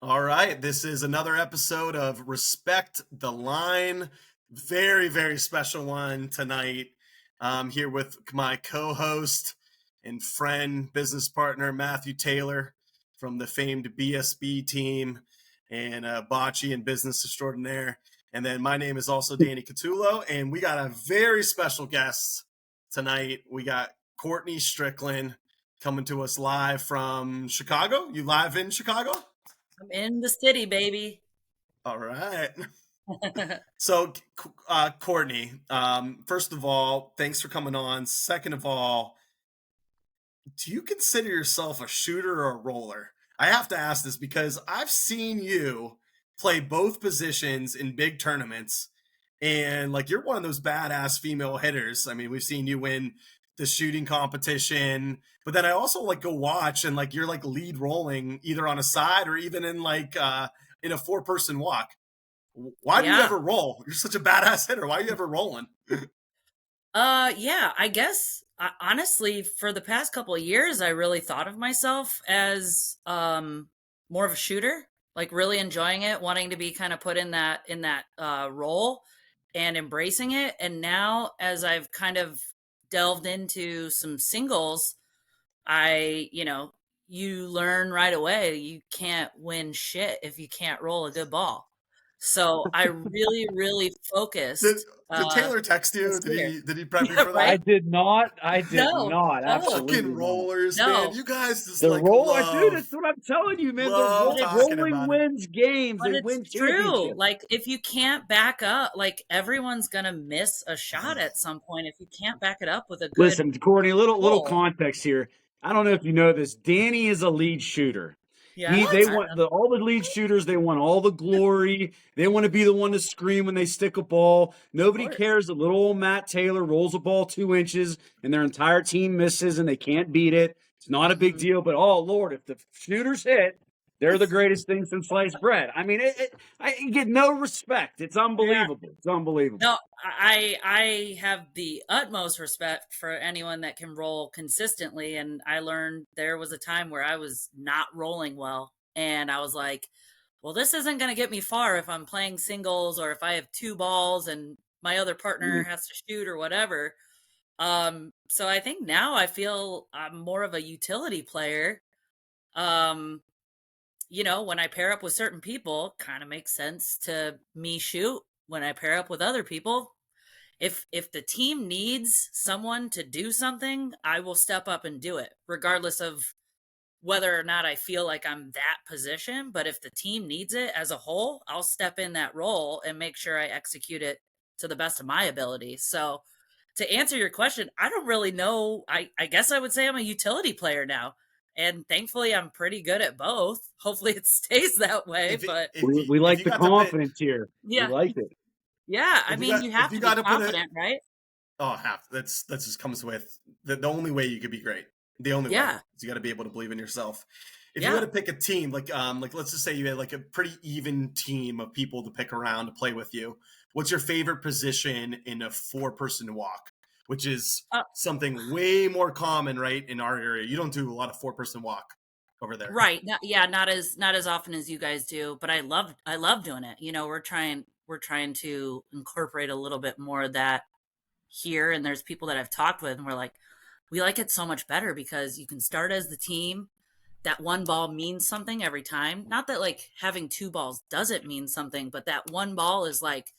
All right, this is another episode of Respect the Line. Very, very special one tonight. I'm here with my co host and friend, business partner, Matthew Taylor from the famed BSB team and bocce and business extraordinaire. And then my name is also Danny Catullo, and we got a very special guest tonight. We got Courtney Strickland coming to us live from Chicago. You live in Chicago? I'm in the city, baby. All right. So, Courtney, first of all, thanks for coming on. Second of all, do you consider yourself a shooter or a roller? I have to ask this because I've seen you play both positions in big tournaments, and like you're one of those badass female hitters. I mean, we've seen you win the shooting competition, but then I also like go watch and like you're like lead rolling either on a side or even in a four-person walk. Why do you Yeah. ever roll? You're such a badass hitter. Why are you ever rolling? Yeah, I guess honestly for the past couple of years I really thought of myself as more of a shooter, like really enjoying it, wanting to be kind of put in that role and embracing it. And now as I've kind of delved into some singles, you learn right away you can't win shit if you can't roll a good ball. So I really, really Did focused. did Taylor text you? This year. Did he prep you Yeah, for right? that? I did not. I did No, not. no, Fucking Absolutely not. rollers, man. no. You guys just The like roll, dude. That's love what I'm telling you, man. love But it's talking Rolling about it. wins games. but They it's win true. championships. Like if you can't back up, like everyone's gonna miss a shot at some point if you can't back it up with a good Listen, Courtney. Little pull. context here. I don't know if you know this. Danny is a lead shooter. Yeah. They What? want all the lead shooters. They want all the glory. They want to be the one to scream when they stick a ball. Of Nobody course. cares that little old Matt Taylor rolls a ball 2 inches and their entire team misses and they can't beat it. It's not a big Mhm. deal. But oh Lord, if the shooters hit, they're the greatest thing since sliced bread. I mean, I get no respect. It's Yeah. unbelievable. It's unbelievable. No, I have the utmost respect for anyone that can roll consistently. And I learned there was a time where I was not rolling well. And I was like, well, this isn't going to get me far if I'm playing singles or if I have two balls and my other partner Mhm. has to shoot or whatever. So I think now I feel I'm more of a utility player. Um, when I pair up with certain people, kind of makes sense to me shoot. When I pair up with other people, if the team needs someone to do something, I will step up and do it, regardless of whether or not I feel like I'm that position. But if the team needs it as a whole, I'll step in that role and make sure I execute it to the best of my ability. So to answer your question, I don't really know. I guess I would say I'm a utility player now. And thankfully I'm pretty good at both. Hopefully it stays that way. If it, But We if like you the got to pick, confidence here. We yeah. like it. Yeah. I mean, you if have you to be got to put it, confident, right? oh, half that's just comes with the only way you could be great. The only way Yeah. is you got to be able to believe in yourself. If you had Yeah. to pick a team, like let's just say you had like a pretty even team of people to pick around to play with you. What's your favorite position in a four-person walk? Which is Uh, something way more common, right, in our area. You don't do a lot of four-person walk over there. right. Yeah, not as often as you guys do, but I love doing it. We're trying to incorporate a little bit more of that here, and there's people that I've talked with and we're like, we like it so much better because you can start as the team. That one ball means something every time. Not that like having two balls doesn't mean something, but that one ball is like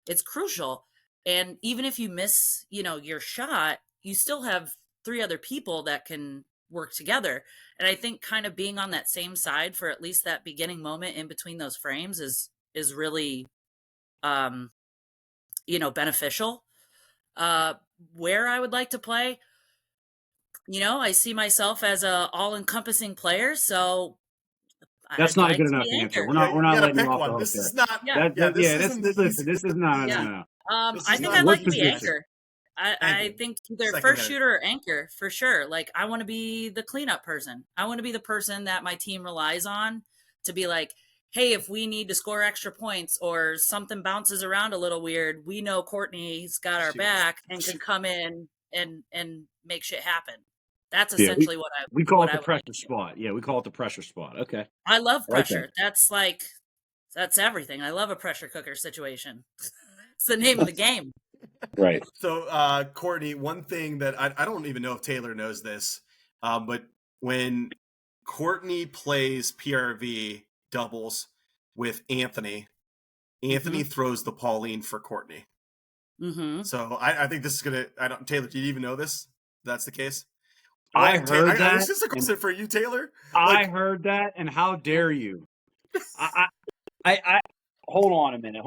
it's crucial. And even if you miss, your shot, you still have three other people that can work together. And I think kind of being on that same side for at least that beginning moment in between those frames is really um, beneficial. Uh where I would like to play, I see myself as a all-encompassing player, so That's I'd not a like good to enough be answer. anchor. Yeah, We're you not got to letting you pick off the one. hook This there. is not. Yeah. Yeah, this Yeah, isn't listen, easy. this is no, no, Yeah. no. This I is think not I'd an like What to be easy position? answer. anchor. I Anchor, think either second first hitter. shooter or anchor for sure. Like I want to be the cleanup person. I want to be the person that my team relies on to be like, hey, if we need to score extra points or something bounces around a little weird, we know Courtney's got our She wants. back and can come in and make shit happen. That's Yeah, essentially we call what it I the would like pressure to do. spot. Yeah, we call it the pressure spot. Okay. I love I like that. pressure. That's everything. I love a pressure cooker situation. It's the name of the game. Right. So, Courtney, one thing that I don't even know if Taylor knows this, but when Courtney plays PRV doubles with Anthony throws the Pauline for Courtney. Mm-hmm. So I think this is gonna. Taylor, do you even know this? That's the case. I heard that. This is a question for you, Taylor. I heard that, and how dare you? I hold on a minute.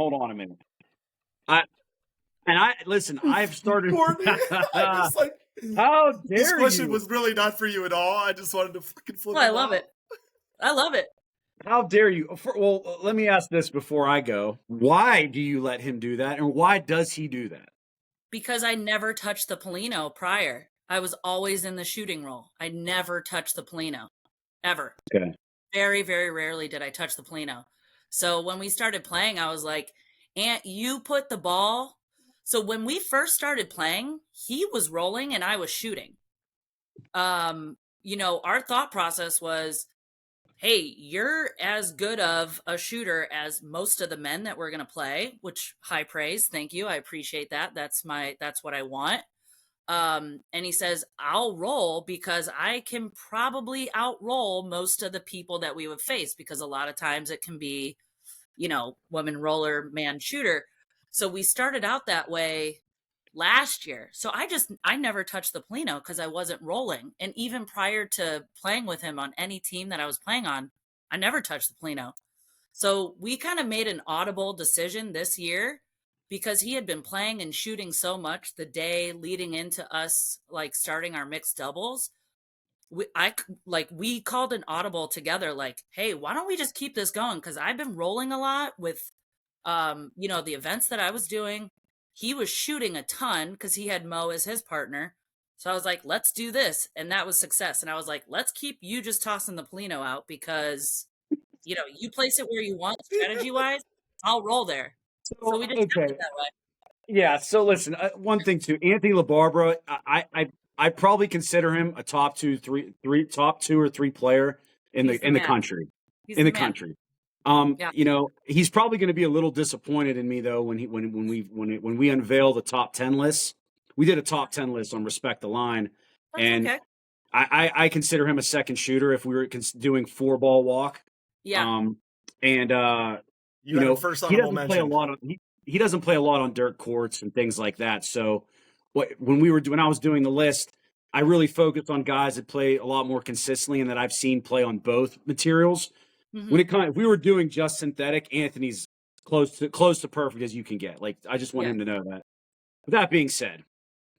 Listen, I've started. Courtney, I just like. How dare this question you? was really not for you at all. I just wanted to fucking flip it. I love it. I love it. How dare you? Well, let me ask this before I go. Why do you let him do that, and why does he do that? Because I never touched the Polino prior. I was always in the shooting role. I never touched the Polino, ever. Okay. Very, very rarely did I touch the Polino. So when we started playing, I was like, Aunt, you put the ball. So when we first started playing, he was rolling and I was shooting. Our thought process was, hey, you're as good of a shooter as most of the men that we're going to play, which high praise. Thank you. I appreciate that. That's what I want. And he says, I'll roll because I can probably outroll most of the people that we would face, because a lot of times it can be, woman roller, man shooter. So we started out that way last year. So I never touched the Polino because I wasn't rolling. And even prior to playing with him on any team that I was playing on, I never touched the Polino. So we kind of made an audible decision this year, because he had been playing and shooting so much the day leading into us like starting our mixed doubles. We called an audible together, like, hey, why don't we just keep this going? Because I've been rolling a lot with the events that I was doing. He was shooting a ton because he had Mo as his partner. So I was like, let's do this. And that was success. And I was like, let's keep you just tossing the Polino out, because, you place it where you want strategy wise, I'll roll there. So we just kept it that way. Yeah. So listen, one thing too, Anthony LaBarbera, I probably consider him a top two or three player in the country. He's in the man. Country. He's probably going to be a little disappointed in me though when we unveil the top 10 lists. We did a top 10 list on Respect the Line, and okay. I consider him a second shooter if we were doing 4-ball walk. Yeah. First he doesn't play a lot on he doesn't play a lot on dirt courts and things like that. So when I was doing the list, I really focused on guys that play a lot more consistently and that I've seen play on both materials. Mm-hmm. If we were doing just synthetic, Anthony's close to perfect as you can get. Like, I just want him to know that. With that being said,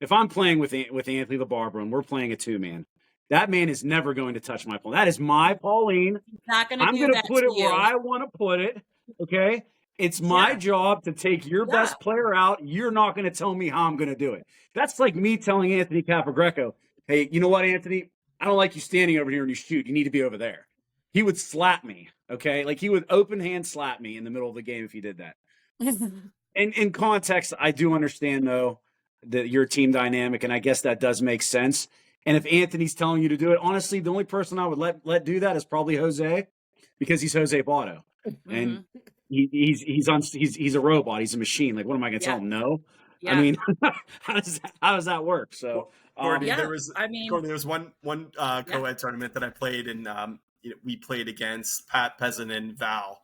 if I'm playing with Anthony LaBarbera and we're playing a 2-man, that man is never going to touch my Pauline. That is my Pauline. I'm going to put it where I want to put it. Okay? It's my job to take your best player out. You're not going to tell me how I'm going to do it. That's like me telling Anthony Capogreco, hey, you know what, Anthony? I don't like you standing over here and you shoot. You need to be over there. He would slap me, okay? Like, he would open hand slap me in the middle of the game if he did that. And in context, I do understand, though, that your team dynamic, and I guess that does make sense. And if Anthony's telling you to do it, honestly, the only person I would let do that is probably Jose, because he's Jose Botto. Mm-hmm. And he's a robot. He's a machine. Like, what am I going to tell him? No. Yeah. I mean, how does that work? So, Courtney, there was one co-ed tournament that I played, and we played against Pat Peasant and Val,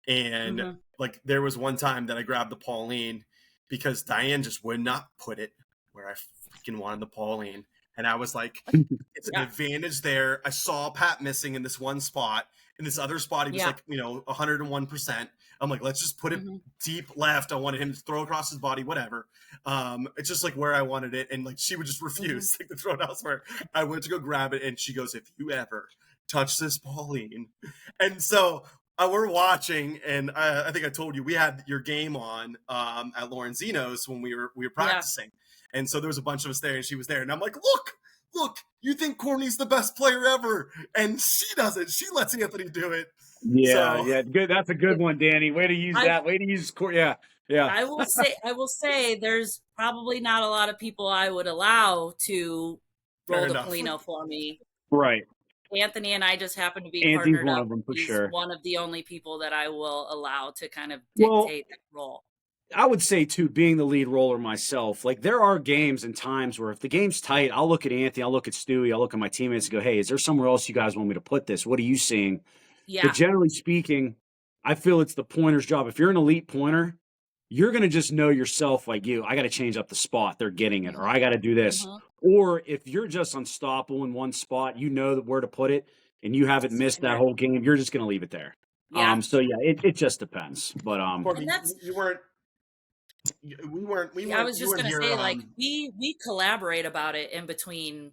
and like, there was one time that I grabbed the Pauline because Diane just would not put it where I freaking wanted the Pauline, and I was like, it's an advantage there. I saw Pat missing in this one spot. In this other spot, he was 101%. I'm like, let's just put it deep left. I wanted him to throw across his body, whatever. It's just like where I wanted it. And like, she would just refuse to throw it elsewhere. I went to go grab it, and she goes, if you ever touch this Pauline. And so we're watching, and I think I told you, we had your game on at Lorenzino's when we were practicing. Yeah. And so there was a bunch of us there, and she was there. And I'm like, look, you think Courtney's the best player ever, and she doesn't. She lets Anthony do it. Yeah, good. That's a good one, Danny. Way to use that. Way to use Courtney. Yeah. I will say, there's probably not a lot of people I would allow to roll Fair the enough. Polino for me. Right. Anthony and I just happen to be Anthony's partnered one up. of them for He's sure. one of the only people that I will allow to kind of Well, dictate that role. I would say too, being the lead roller myself, like there are games and times where if the game's tight, I'll look at Anthony, I'll look at Stewie, I'll look at my teammates and go, hey, is there somewhere else you guys want me to put this? What are you seeing? Yeah. But generally speaking, I feel it's the pointer's job. If you're an elite pointer, you're going to just know yourself like I got to change up the spot they're getting it, or I got to do this. Or if you're just unstoppable in one spot, you know where to put it, and you haven't missed that whole game, you're just going to leave it there. Yeah. So yeah, it just depends. But Courtney, you weren't. I was just going to say, like, we collaborate about it in between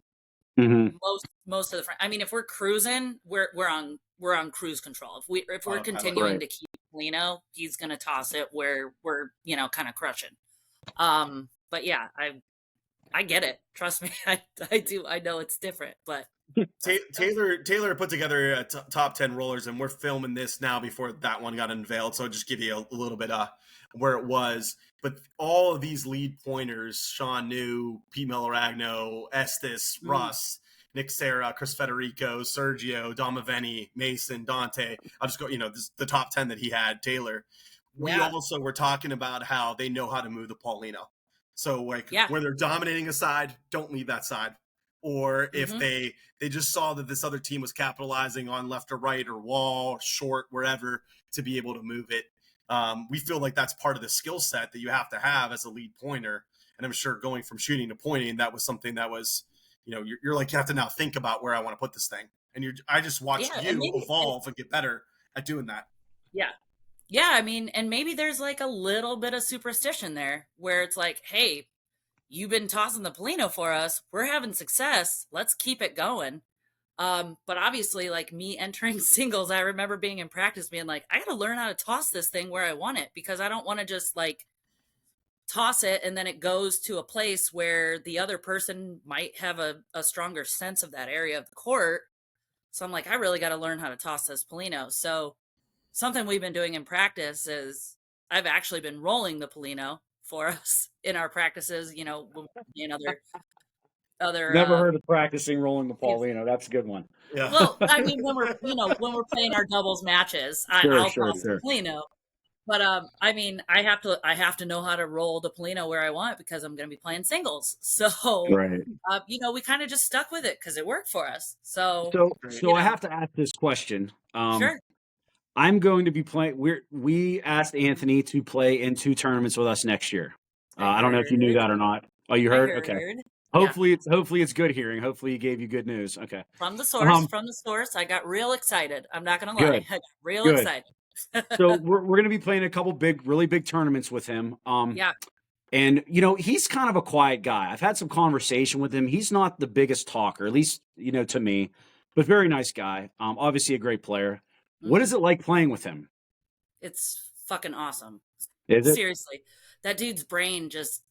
most of the. I mean, if we're cruising, we're on cruise control. If we're continuing to keep Polino, he's going to toss it where we're kind of crushing. But yeah, I get it. Trust me, I do. I know it's different, but Taylor put together a top 10 rollers, and we're filming this now before that one got unveiled. So I'll just give you a little bit where it was. But all of these lead pointers, Sean New, Pete Milleragno, Estes, Russ, Nick Serra, Chris Federico, Sergio, Domaveni, Mason, Dante. I'll just go, the top 10 that he had, Taylor. We also were talking about how they know how to move the Paulino. So where they're dominating a side, don't leave that side. Or if they just saw that this other team was capitalizing on left or right or wall, short, wherever, to be able to move it. We feel like that's part of the skill set that you have to have as a lead pointer. And I'm sure going from shooting to pointing, that was something that was, you're like, you have to now think about where I want to put this thing. And I just watched you evolve and get better at doing that. Yeah. Yeah. I mean, and maybe there's like a little bit of superstition there where it's like, hey, you've been tossing the Polino for us. We're having success. Let's keep it going. But obviously, like me entering singles, I remember being in practice being like, I got to learn how to toss this thing where I want it, because I don't want to just like toss it and then it goes to a place where the other person might have a stronger sense of that area of the court. So I'm like, I really got to learn how to toss this Polino. So something we've been doing in practice is I've actually been rolling the Polino for us in our practices, when we're playing other never heard of practicing rolling the Paulino. That's a good one. Yeah. Well, I mean, when we're playing our doubles matches, I'll toss the Polino. But I mean, I have to know how to roll the Polino where I want, because I'm going to be playing singles. So we kind of just stuck with it because it worked for us. So I have to ask this question. Sure. I'm going to be playing. We asked Anthony to play in 2 tournaments with us next year. I don't know if you knew that or not. Oh, you heard? Okay. Hopefully it's good hearing. Hopefully he gave you good news. Okay. From the source, I got real excited. I'm not going to lie. I got real excited. So we're going to be playing a couple really big tournaments with him. And he's kind of a quiet guy. I've had some conversation with him. He's not the biggest talker, at least, to me, but very nice guy. Obviously a great player. What is it like playing with him? It's fucking awesome. Is it? Seriously. That dude's brain just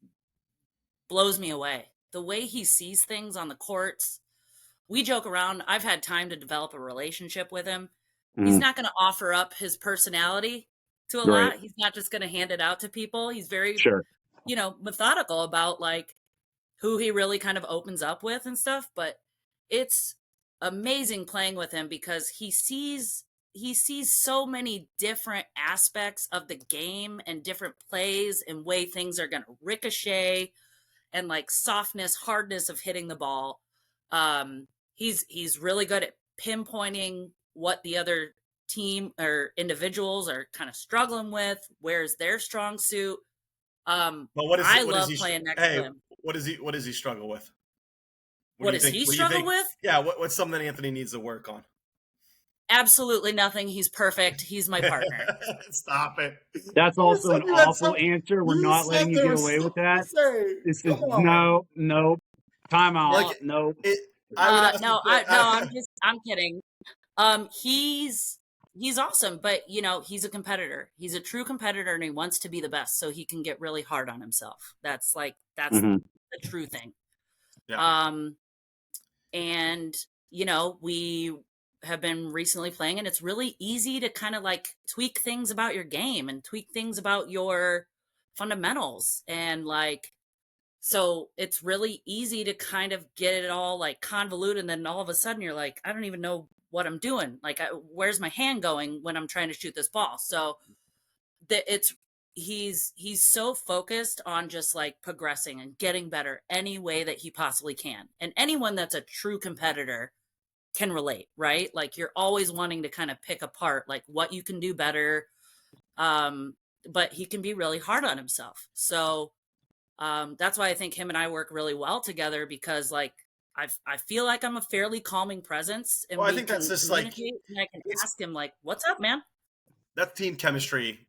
blows me away. The way he sees things on the courts. We joke around. I've had time to develop a relationship with him. He's not going to offer up his personality to a lot. He's not just going to hand it out to people. He's very, methodical about like who he really kind of opens up with and stuff. But it's amazing playing with him because he sees so many different aspects of the game and different plays and way things are going to ricochet and like softness, hardness of hitting the ball. He's really good at pinpointing what the other team or individuals are kind of struggling with. Where's their strong suit? But I love playing next to him. What does he struggle with? What does he struggle with? Yeah, what's something that Anthony needs to work on? Absolutely nothing. He's perfect. He's my partner. Stop it. That's also an awful answer. We're not letting you get away with that. This is no. Time out. No. I'm kidding. He's awesome, but he's a competitor. He's a true competitor, and he wants to be the best, so he can get really hard on himself. That's the true thing. Yeah. And we have been recently playing, and it's really easy to kind of like tweak things about your game and tweak things about your fundamentals. And like So it's really easy to kind of get it all like convoluted, and then all of a sudden you're like, I don't even know what I'm doing. Like, where's my hand going when I'm trying to shoot this ball? So it's he's so focused on just like progressing and getting better any way that he possibly can. And anyone that's a true competitor can relate, right? Like you're always wanting to kind of pick apart like what you can do better. Um, but he can be really hard on himself. So that's why I think him and I work really well together, because like I feel like I'm a fairly calming presence, and Well, I we think that's can just like communicate, and I can it's ask him like, "What's up, man?" that team chemistry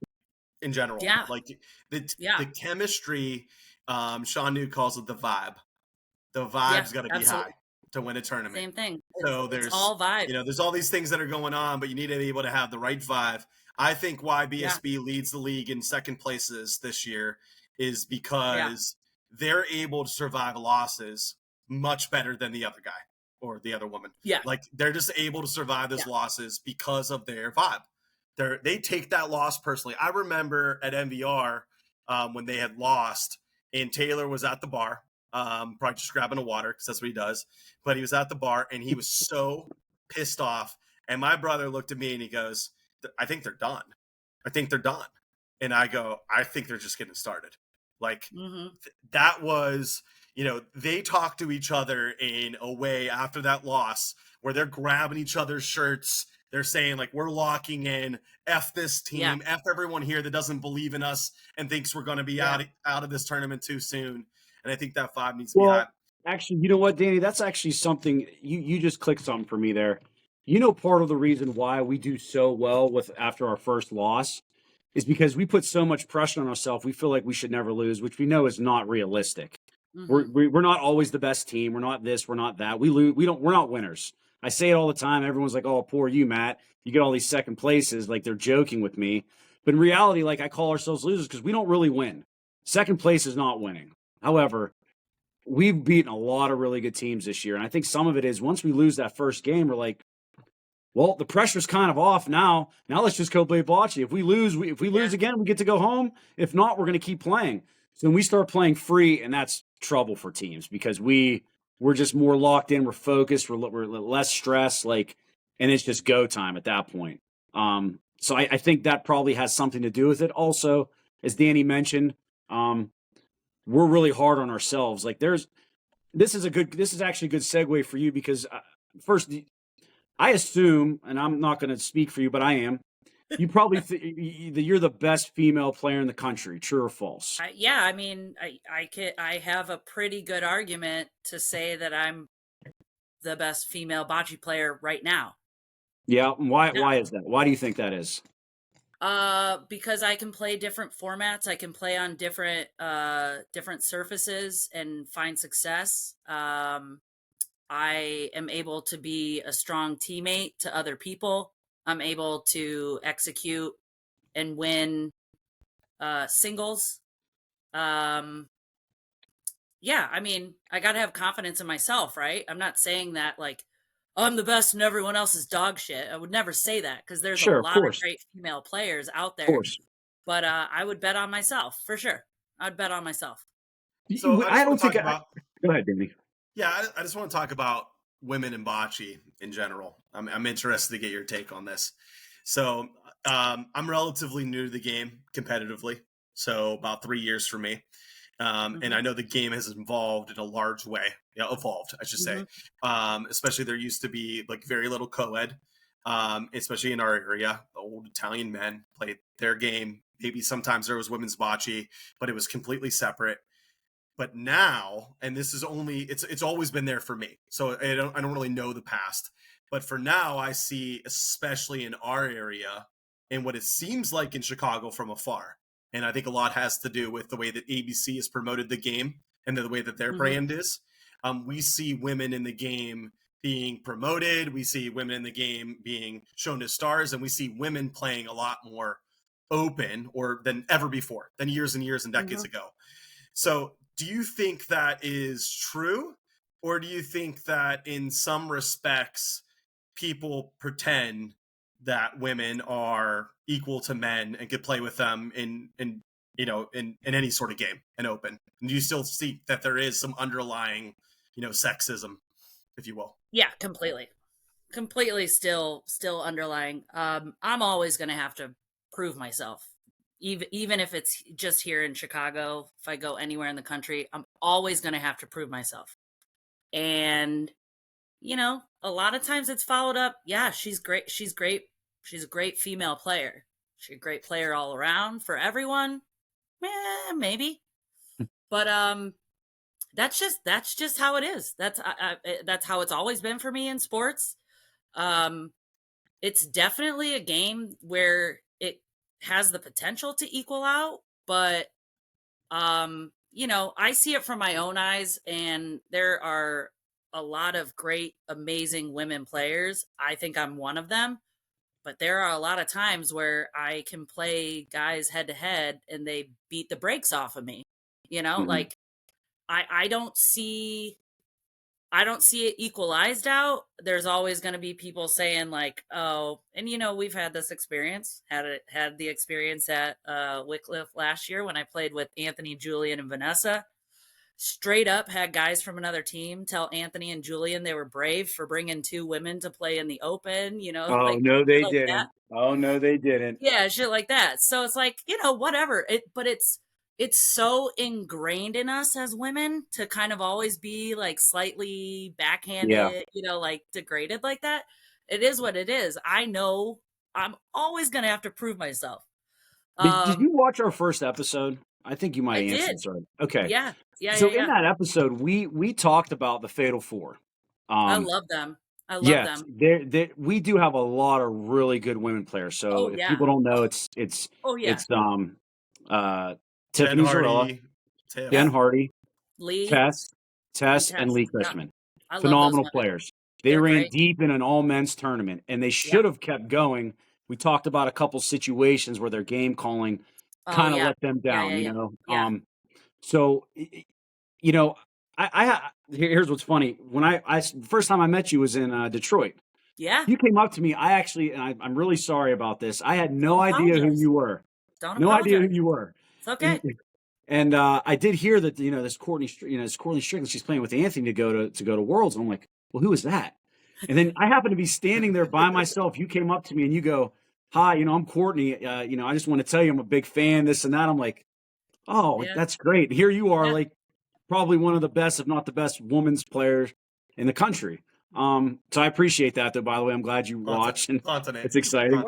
in general. Yeah, Like yeah, the chemistry, Sean New calls it the vibe. The yeah, vibe's got to be high absolutely. to win a tournament. Same thing. So It's there's, all vibe. there's all these things that are going on, but you need to be able to have the right vibe. I think why Yeah, BSB leads the league in second places this year is yeah, because they're able to survive losses much better than the other guy or the other woman. yeah, Like they're just able to survive those yeah, losses because of their vibe. They take that loss personally. I remember at MVR when they had lost and Taylor was at the bar, probably just grabbing a water because that's what he does. But he was at the bar and he was so pissed off. And my brother looked at me and he goes, I think they're done. I think they're done. And I go, I think they're just getting started. Like mm-hmm. that was, they talk to each other in a way after that loss where they're grabbing each other's shirts. They're saying like, we're locking in, F this Yeah, team, F everyone here that doesn't believe in us and thinks we're going to be yeah, out of this tournament too soon. And I think that vibe needs to be high. Well, actually, you know what, Danny? That's actually something you just clicked something for me there. You know, part of the reason why we do so well with after our first loss is because we put so much pressure on ourselves. We feel like we should never lose, which we know is not realistic. mm-hmm. We're not always the best team. We're not this. We're not that. We lose. We don't. We're not winners. I say it all the time. Everyone's like, "Oh, poor you, Matt. You get all these second places." Like they're joking with me, but in reality, like I call ourselves losers because we don't really win. Second place is not winning. However, we've beaten a lot of really good teams this year. And I think some of it is once we lose that first game, we're like, well, the pressure's kind of off now. Now let's just go play bocce. If we lose, if we lose Yeah, again, we get to go home. If not, we're going to keep playing. So when we start playing free, and that's trouble for teams because we're just more locked in. We're focused. We're less stressed. Like, and it's just go time at that point. So I think that probably has something to do with it. Also, as Danny mentioned, we're really hard on ourselves. Like this is actually a good segue for you because first I assume, and I'm not going to speak for you, but I am. You probably that you're the best female player in the country. True or false? yeah. I mean, I have a pretty good argument to say that I'm the best female bocce player right now. Yeah. Why? Yeah. Why is that? Why do you think that is? Because I can play different formats. I can play on different surfaces and find success. I am able to be a strong teammate to other people. I'm able to execute and win singles. Um, yeah, I mean, I got to have confidence in myself, right? I'm not saying that like, oh, I'm the best and everyone else is dog shit. I would never say that because there's a Sure, of lot of course, great female players out of there. course. But I would bet on myself for sure. I'd bet on myself. So I I just want don't to think. talk about, Go ahead, Danny. yeah, I just want to talk about women in bocce in general. I'm interested to get your take on this. So I'm relatively new to the game competitively, so about 3 years for me. And Hmm. I know the game has evolved in a large way. Yeah, evolved, I should say. Hmm. Especially there used to be like very little co-ed, especially in our area. The old Italian men played their game. Maybe sometimes there was women's bocce, but it was completely separate. But now, and this is only it's always been there for me. So I don't really know the past. But for now, I see, especially in our area, and what it seems like in Chicago from afar. And I think a lot has to do with the way that ABC has promoted the game and the way that their Hmm. brand is. We see women in the game being promoted. We see women in the game being shown as stars, and we see women playing a lot more open or than ever before, than years and years and decades Hmm. ago. So, do you think that is true? Or do you think that in some respects, people pretend that women are equal to men and could play with them in in any sort of game and open? And do you still see that there is some underlying, sexism, if you will? Yeah, completely still underlying. I'm always going to have to prove myself. Even if it's just here in Chicago, if I go anywhere in the country, I'm always going to have to prove myself. And, a lot of times it's followed up. Yeah, she's great. She's great. She's a great female player. She's a great player all around for everyone. Maybe. But, that's just how it is. That's how it's always been for me in sports. It's definitely a game where it has the potential to equal out, but I see it from my own eyes, and there are a lot of great, amazing women players. I think I'm one of them, but there are a lot of times where I can play guys head to head and they beat the brakes off of me. Like I don't see it equalized out. There's always going to be people saying like, oh, and we've had this experience, had the experience at Wycliffe last year when I played with Anthony, Julian, and Vanessa. Straight up had guys from another team tell Anthony and Julian they were brave for bringing 2 women to play in the open, Oh, like no, they like didn't. that. Oh, no, they didn't. Yeah, shit like that. So it's like, whatever. But it's so ingrained in us as women to kind of always be like slightly backhanded, like degraded like that. It is what it is. I know I'm always going to have to prove myself. Did you watch our first episode? I think you might I answer did. this right. Okay. Yeah. So in that episode, we talked about the Fatal Four. I love them. Yes, we do have a lot of really good women players. So if people don't know, it's Tiffany Zarella, Ben Hardy, Lee, Tess, and Lee Christman. I love Phenomenal those players. They ran great. Deep in an all-men's tournament, and they should have kept going. We talked about a couple situations where their game calling kind of let them down, So, here's what's funny. When I first time I met you was in Detroit. Yeah. You came up to me. I'm really sorry about this. I had no idea who you were. No idea who you were. It's okay. And I did hear that this Courtney Strickland, she's playing with Anthony to go to Worlds. And I'm like, well, who is that? And then I happened to be standing there by myself. You came up to me and you go, hi, I'm Courtney. I just want to tell you I'm a big fan, this and that. I'm like, oh, that's great. Here you are, like probably one of the best, if not the best, women's players in the country. So I appreciate that, though. By the way, I'm glad you watched. And it's exciting.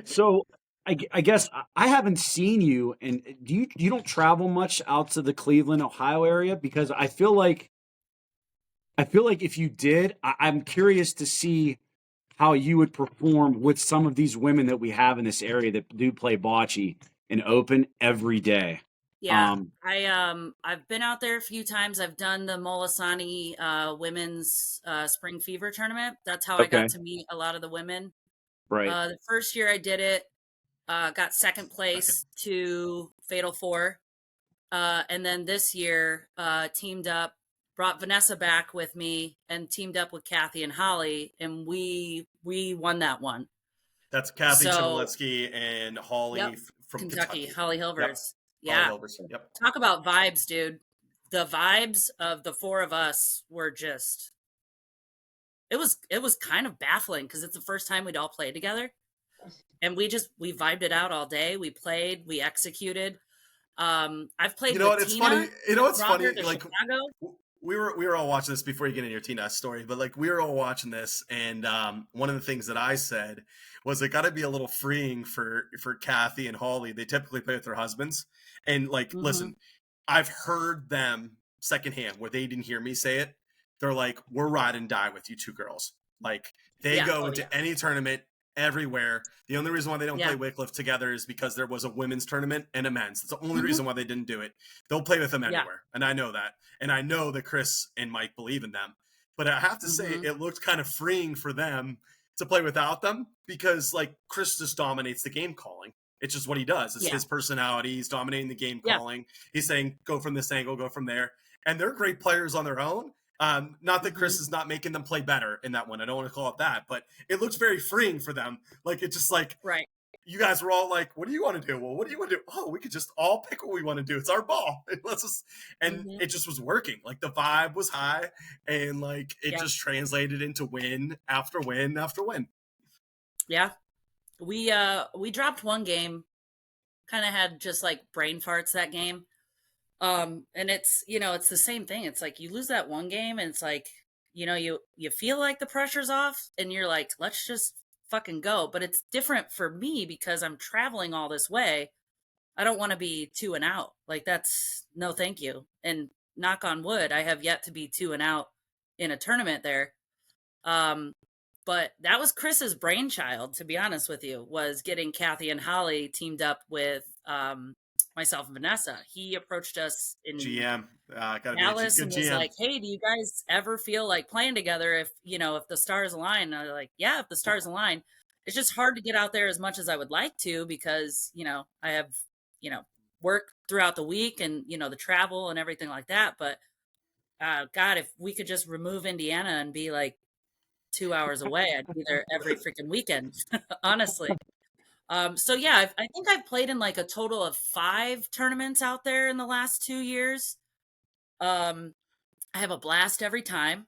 So I guess I haven't seen you, and you don't travel much out to the Cleveland, Ohio area? Because I feel like if you did, I'm curious to see how you would perform with some of these women that we have in this area that do play bocce and open every day. Yeah, I've been out there a few times. I've done the Molisani women's spring fever tournament. That's how I got to meet a lot of the women. Right. The first year I did it, got second place to Fatal Four. And then this year, teamed up, brought Vanessa back with me and teamed up with Kathy and Holly, and we won that one. That's Kathy Chmielewski and Holly from Kentucky. Holly Hilvers. Yep. Yeah. Holly Hilvers. Yep. Talk about vibes, dude. The vibes of the 4 of us were just, it was kind of baffling because it's the first time we'd all played together. And we vibed it out all day. We played, we executed. I've played with Tina. It's funny. Like Chicago. we were all watching this before you get into your Tina story, but like we were all watching this, and one of the things that I said was it got to be a little freeing for Kathy and Holly. They typically play with their husbands, and like listen, I've heard them secondhand where they didn't hear me say it. They're like, "We're ride and die with you 2 girls." Like they go into any tournament. Everywhere. The only reason why they don't play Wycliffe together is because there was a women's tournament and a men's. That's the only reason why they didn't do it. They'll play with them anywhere. And I know that. And I know that Chris and Mike believe in them. But I have to say, it looked kind of freeing for them to play without them because, like, Chris just dominates the game calling. It's just what he does. It's his personality. He's dominating the game calling. He's saying, go from this angle, go from there. And they're great players on their own. Not that Chris is not making them play better in that one. I don't want to call it that, but it looks very freeing for them. Like it's just like, you guys were all like, "What do you want to do?" Well, what do you want to do? Oh, we could just all pick what we want to do. It's our ball. Let's just, and Hmm. it just was working. Like the vibe was high, and like it Yeah. just translated into win after win after win. Yeah. We dropped one game, kind of had just like brain farts that game. And it's, it's the same thing. It's like you lose that one game and it's like, you feel like the pressure's off and you're like, let's just fucking go. But it's different for me because I'm traveling all this way. I don't want to be 2 and out. Like that's no thank you. And knock on wood, I have yet to be 2 and out in a tournament there. Um, but that was Chris's brainchild, to be honest with you, was getting Kathy and Holly teamed up with myself and Vanessa. He approached us in GM, gotta be a Dallas good and was GM. like, "Hey, do you guys ever feel like playing together if the stars align?" And I'm like, "Yeah, if the stars align." It's just hard to get out there as much as I would like to because I have work throughout the week and the travel and everything like that. But God, if we could just remove Indiana and be like 2 hours away, I'd be there every freaking weekend, honestly. So yeah, I think I've played in like a total of 5 tournaments out there in the last 2 years. Um, I have a blast every time.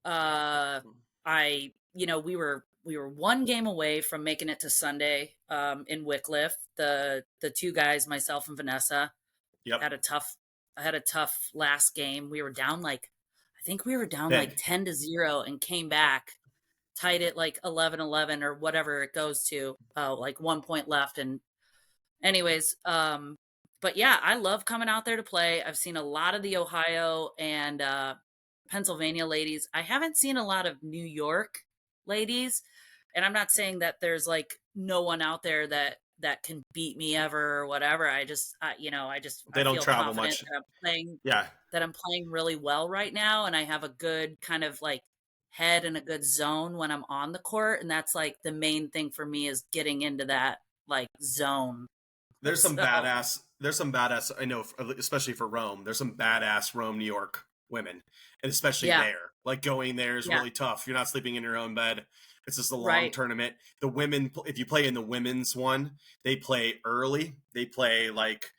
Uh, we were one game away from making it to Sunday, in Wickliffe. The two guys, myself and Vanessa, Yep, had a tough, I had a tough last game. We were down like, I think we were down like big. 10-0 and came back, tied it like 11-11 or whatever it goes to, like 1 point left. And anyways, but yeah, I love coming out there to play. I've seen a lot of the Ohio and Pennsylvania ladies. I haven't seen a lot of New York ladies, and I'm not saying that there's like no one out there that can beat me ever or whatever. I They don't feel travel confident much. Yeah, that I'm playing really well right now, and I have a good kind of like head and a good zone when I'm on the court, and that's like the main thing for me is getting into that like zone. there's some So badass. There's some badass. I know, especially for Rome. There's some badass Rome, New York women, and especially yeah, there. Like going there is yeah, really tough. You're not sleeping in your own bed. It's just a long right, tournament. The women, if you play in the women's one, they play early. They play like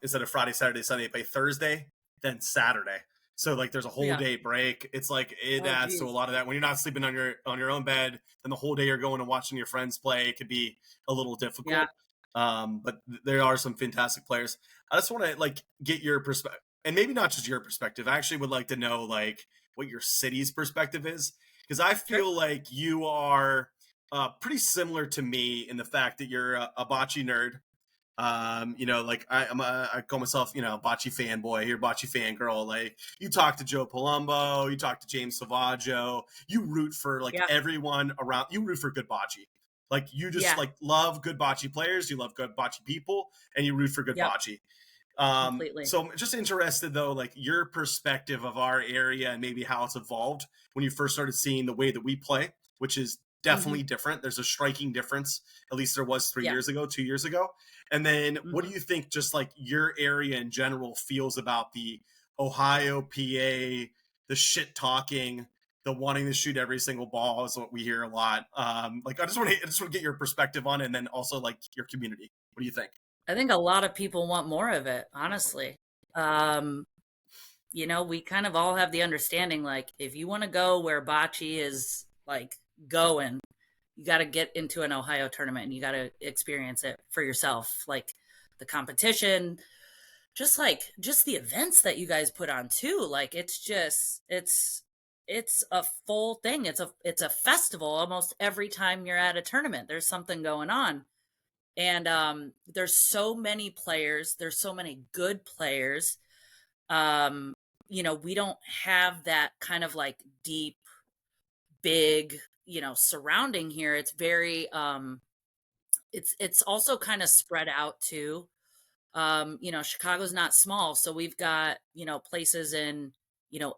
instead of Friday, Saturday, Sunday, they play Thursday, then Saturday. So like there's a whole yeah. day break. It's like it Oh, adds to a geez. lot of that. When you're not sleeping on your own bed, then the whole day you're going and watching your friends play. It could be a little Yeah. difficult. But there are some fantastic players. I just want to like get your perspective, and maybe not just your perspective. I actually would like to know like what your city's perspective is, because I Sure. feel like you are pretty similar to me in the fact that you're a bocce nerd. Like I call myself, a bocce fanboy. You're a bocce fangirl. Like you talk to Joe Palumbo, you talk to James Savaggio, you root for like Yeah. everyone around. You root for good bocce. Like you just Yeah. like love good bocce players. You love good bocce people, and you root for good Yep. bocce. Completely. So I'm just interested though, like your perspective of our area and maybe how it's evolved when you first started seeing the way that we play, which is Hmm. definitely different. There's a striking difference. At least there was three Yeah. years ago, 2 years ago. And then what do Hmm. you think just like your area in general feels about the Ohio, PA, the shit talking, the wanting to shoot every single ball is what we hear a lot. I just want to get your perspective on it, and then also like your community. What do you think? I think a lot of people want more of it, honestly. Um, we kind of all have the understanding like if you want to go where bocce is like going, you got to get into an Ohio tournament and you got to experience it for yourself. Like the competition, just the events that you guys put on too. Like it's a full thing. It's a festival almost every time you're at a tournament. There's something going on. And there's so many players, there's so many good players. um we don't have that kind of like deep, big, surrounding here. It's very it's also kind of spread out too. Chicago's not small, so we've got places in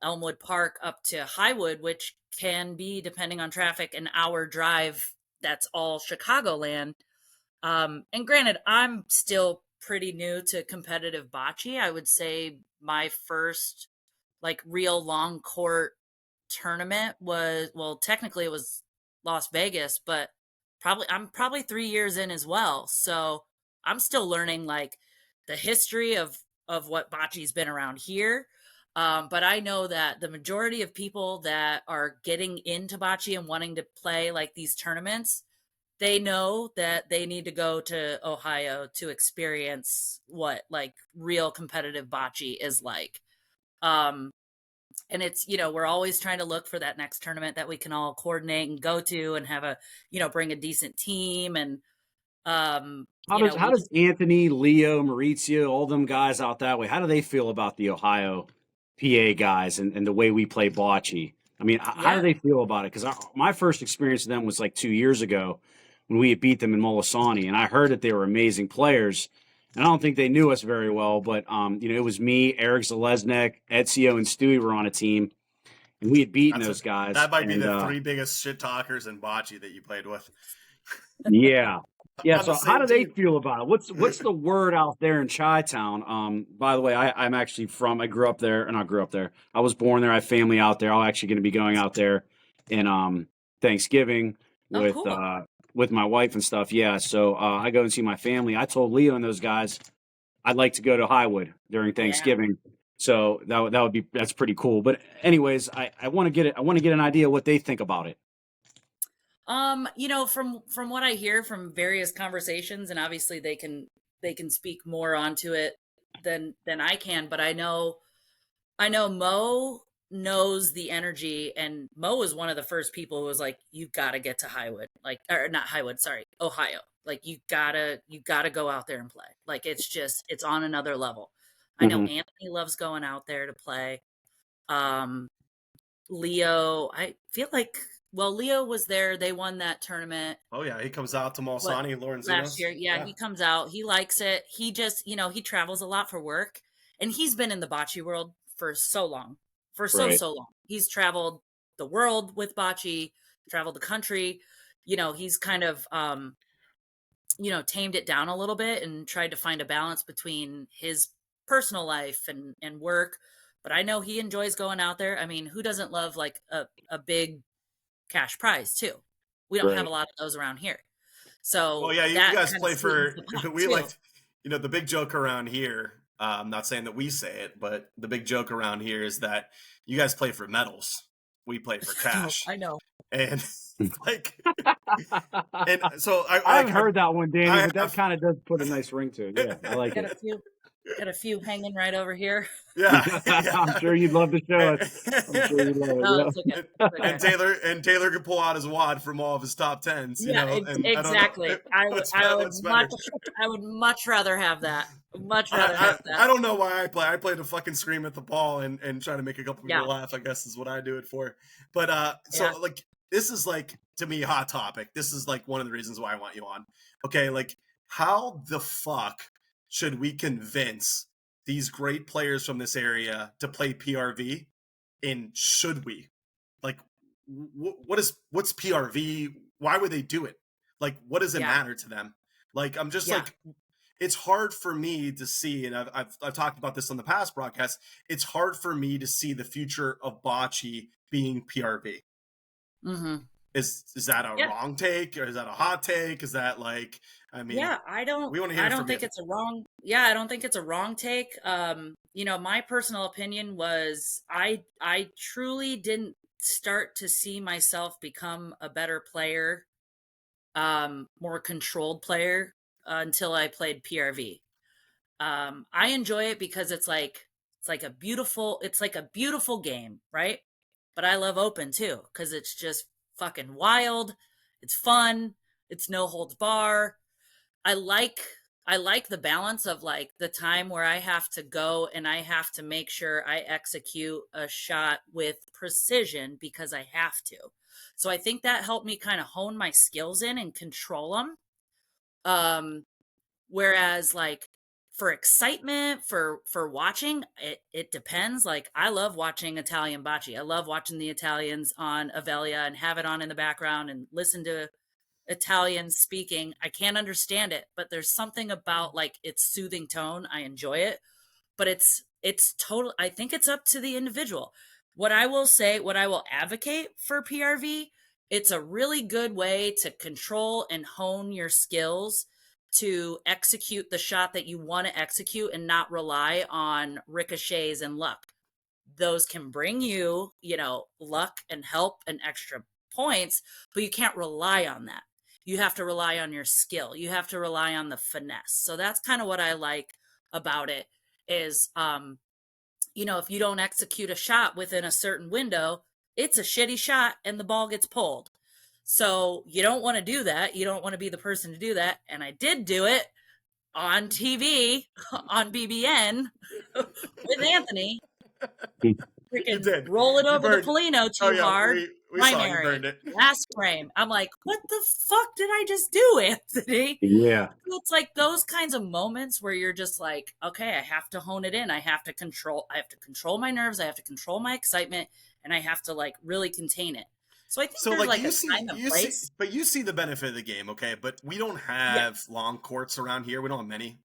Elmwood Park up to Highwood, which can be, depending on traffic, an hour drive. That's all Chicagoland. And granted, I'm still pretty new to competitive bocce. I would say my first like real long court tournament was, well, technically it was Las Vegas, but I'm probably 3 years in as well. So I'm still learning like the history of what bocce's been around here. But I know that the majority of people that are getting into bocce and wanting to play like these tournaments, they know that they need to go to Ohio to experience what like real competitive bocce is like. Um, and it's, we're always trying to look for that next tournament that we can all coordinate and go to and have a, bring a decent team. And, How does Anthony, Leo, Maurizio, all them guys out that way, how do they feel about the Ohio PA guys and the way we play bocce? I mean, how do they feel about it? Because my first experience with them was like 2 years ago when we had beat them in Molisani, and I heard that they were amazing players. And I don't think they knew us very well, but it was me, Eric Zalesnik, Ezio, and Stewie were on a team, and we had beaten those guys. That might be the 3 biggest shit talkers in bocce that you played with. Yeah. Yeah, so how do they feel about it? What's the word out there in Chi-Town? By the way, I'm actually I grew up there, and I grew up there. I was born there. I have family out there. I'm actually going to be going out there in Thanksgiving with my wife and stuff. Yeah, so I go and see my family. I told Leo and those guys I'd like to go to Highwood during Thanksgiving. Yeah. So that's pretty cool. But anyways, I want to get an idea what they think about it. From what I hear from various conversations, and obviously they can speak more onto it than I can, but I know Mo knows the energy, and Mo was one of the first people who was like, you got to get to Highwood, like, or not Highwood, sorry, Ohio. Like you gotta go out there and play. Like it's on another level. I know Anthony loves going out there to play. Leo, I feel like, Leo was there. They won that tournament. Oh yeah, he comes out to Molisani and Lawrence last year. Yeah, he comes out. He likes it. He just, he travels a lot for work, and he's been in the bocce world for so long, so long. He's traveled the world with bocce, traveled the country. He's kind of, tamed it down a little bit and tried to find a balance between his personal life and work. But I know he enjoys going out there. I mean, who doesn't love like a big cash prize too? We don't have a lot of those around here. So well, yeah, you guys play for we too. Like, the big joke around here. I'm not saying that we say it, but the big joke around here is that you guys play for medals. We play for cash. I know. And like, and so I haven't heard that one, Danny, but that kind of does put a nice ring to it. Yeah, I like it. Got a few hanging right over here. Yeah. I'm sure you'd love to show us. I'm sure you'd love it. No, it's okay. It's okay. And Taylor could pull out his wad from all of his top tens. Exactly. I would much rather have that. I don't know why I play. I play to fucking scream at the ball and try to make a couple people laugh, I guess is what I do it for. But like, this is like, to me, hot topic. This is like one of the reasons why I want you on. Okay, like, how the fuck should we convince these great players from this area to play PRV? And should we? Like, what's PRV? Why would they do it? Like, what does it matter to them? Like, I'm just like, it's hard for me to see, and I've talked about this on the past broadcast. It's hard for me to see the future of bocce being PRV. Mm-hmm. Is that a wrong take, or is that a hot take? Is that like, I mean, I don't think it's a wrong. Yeah, I don't think it's a wrong take. My personal opinion was I truly didn't start to see myself become a better player, more controlled player until I played PRV. I enjoy it because it's like a beautiful game, right? But I love open too, because it's just fucking wild. It's fun. It's no holds bar. I like the balance of like the time where I have to go and I have to make sure I execute a shot with precision because I have to. So I think that helped me kind of hone my skills in and control them. Whereas like for excitement, for watching, it depends. Like, I love watching Italian bocce. I love watching the Italians on Avelia and have it on in the background and listen to Italian speaking. I can't understand it, but there's something about like its soothing tone. I enjoy it, but it's total. I think it's up to the individual. What I will advocate for PRV It's a really good way to control and hone your skills to execute the shot that you want to execute and not rely on ricochets and luck. Those can bring you, luck and help and extra points, but you can't rely on that. You have to rely on your skill. You have to rely on the finesse. So that's kind of what I like about it is, if you don't execute a shot within a certain window, it's a shitty shot and the ball gets pulled. So you don't want to do that. You don't want to be the person to do that. And I did do it on TV on BBN with Anthony. You did. Roll it You over burned. the Polino Oh too yeah, hard. we saw you Primary. burned it. Last frame. I'm like, what the fuck did I just do, Anthony? Yeah. It's like those kinds of moments where you're just like, okay, I have to hone it in. I have to control my nerves. I have to control my excitement, and I have to like really contain it. So I think there's like a time and place. But you see the benefit of the game, okay? But we don't have long courts around here. We don't have many,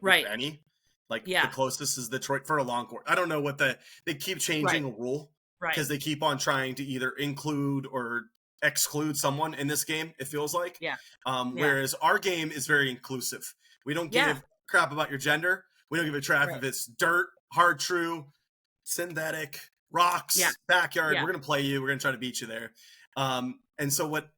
any. Like the closest is Detroit for a long court. I don't know what they keep changing a rule because they keep on trying to either include or exclude someone in this game. It feels like, whereas our game is very inclusive. We don't give a crap about your gender. We don't give a crap if it's dirt, hard, true, synthetic, rocks, backyard. We're gonna play you. We're gonna try to beat you there. And so what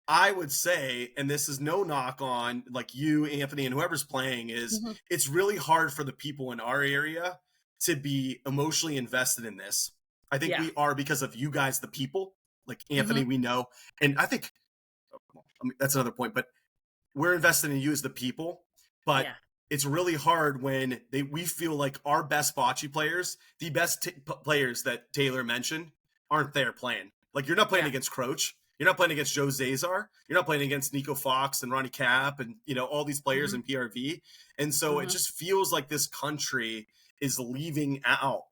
I would say, and this is no knock on like you, Anthony, and whoever's playing, is it's really hard for the people in our area to be emotionally invested in this. I think we are because of you guys, the people, like Anthony, we know. And I think that's another point, but we're invested in you as the people. But it's really hard when we feel like our best bocce players, the best players that Taylor mentioned, aren't there playing. Like you're not playing against Croach. You're not playing against Joe Zazar. You're not playing against Nico Fox and Ronnie Cap and, all these players in PRV. And so it just feels like this country is leaving out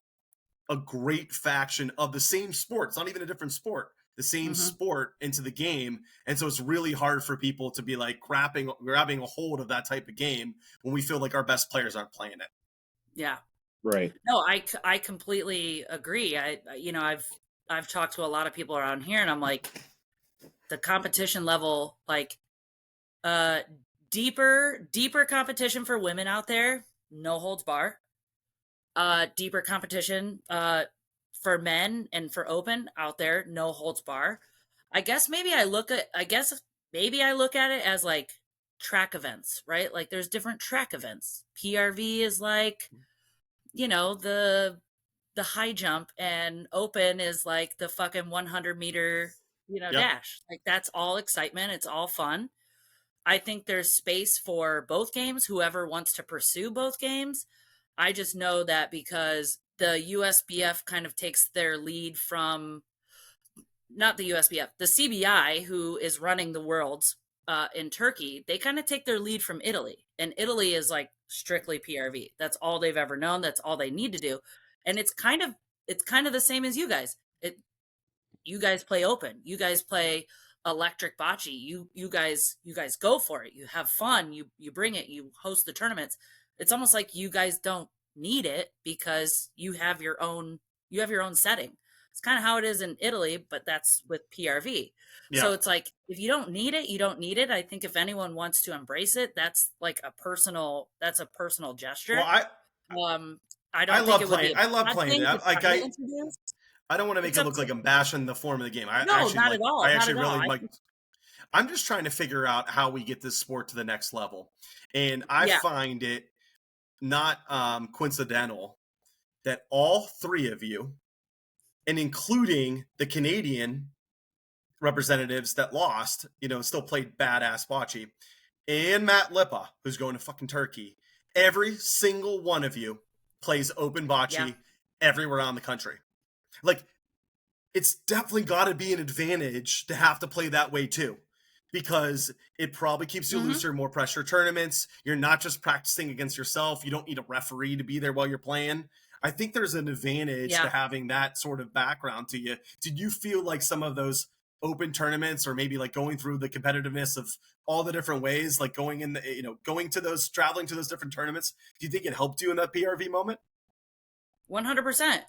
a great faction of the same sport. It's not even a different sport, the same sport into the game. And so it's really hard for people to be like grabbing a hold of that type of game when we feel like our best players aren't playing it. Yeah. Right. No, I completely agree. I've talked to a lot of people around here and I'm like, the competition level, like deeper competition for women out there, no holds bar. Deeper competition for men and for open out there, no holds bar. I guess maybe I look at it as like track events, right? Like there's different track events. PRV is like, the high jump, and open is like the fucking 100-meter dash. Like that's all excitement. It's all fun. I think there's space for both games, whoever wants to pursue both games. I just know that because the USBF kind of takes their lead from, not the USBF, the CBI, who is running the Worlds in Turkey, they kind of take their lead from Italy. And Italy is like strictly PRV. That's all they've ever known. That's all they need to do. And it's kind of the same as you guys. You guys play open. You guys play electric bocce. You guys go for it. You have fun. You bring it. You host the tournaments. It's almost like you guys don't need it because you have your own setting. It's kind of how it is in Italy, but that's with PRV. Yeah. So it's like, if you don't need it, you don't need it. I think if anyone wants to embrace it, that's like a personal gesture. Well, I love playing it. I don't want to make it look like I'm bashing the form of the game. Not at all. I'm just trying to figure out how we get this sport to the next level. And I find it not coincidental that all three of you, and including the Canadian representatives that lost, still played badass bocce, and Matt Lippa, who's going to fucking Turkey, every single one of you plays open bocce everywhere around the country. Like, it's definitely got to be an advantage to have to play that way too, because it probably keeps you looser, more pressure tournaments. You're not just practicing against yourself. You don't need a referee to be there while you're playing. I think there's an advantage to having that sort of background to you. Did you feel like some of those open tournaments, or maybe like going through the competitiveness of all the different ways, like traveling to those different tournaments, do you think it helped you in that PRV moment? 100%.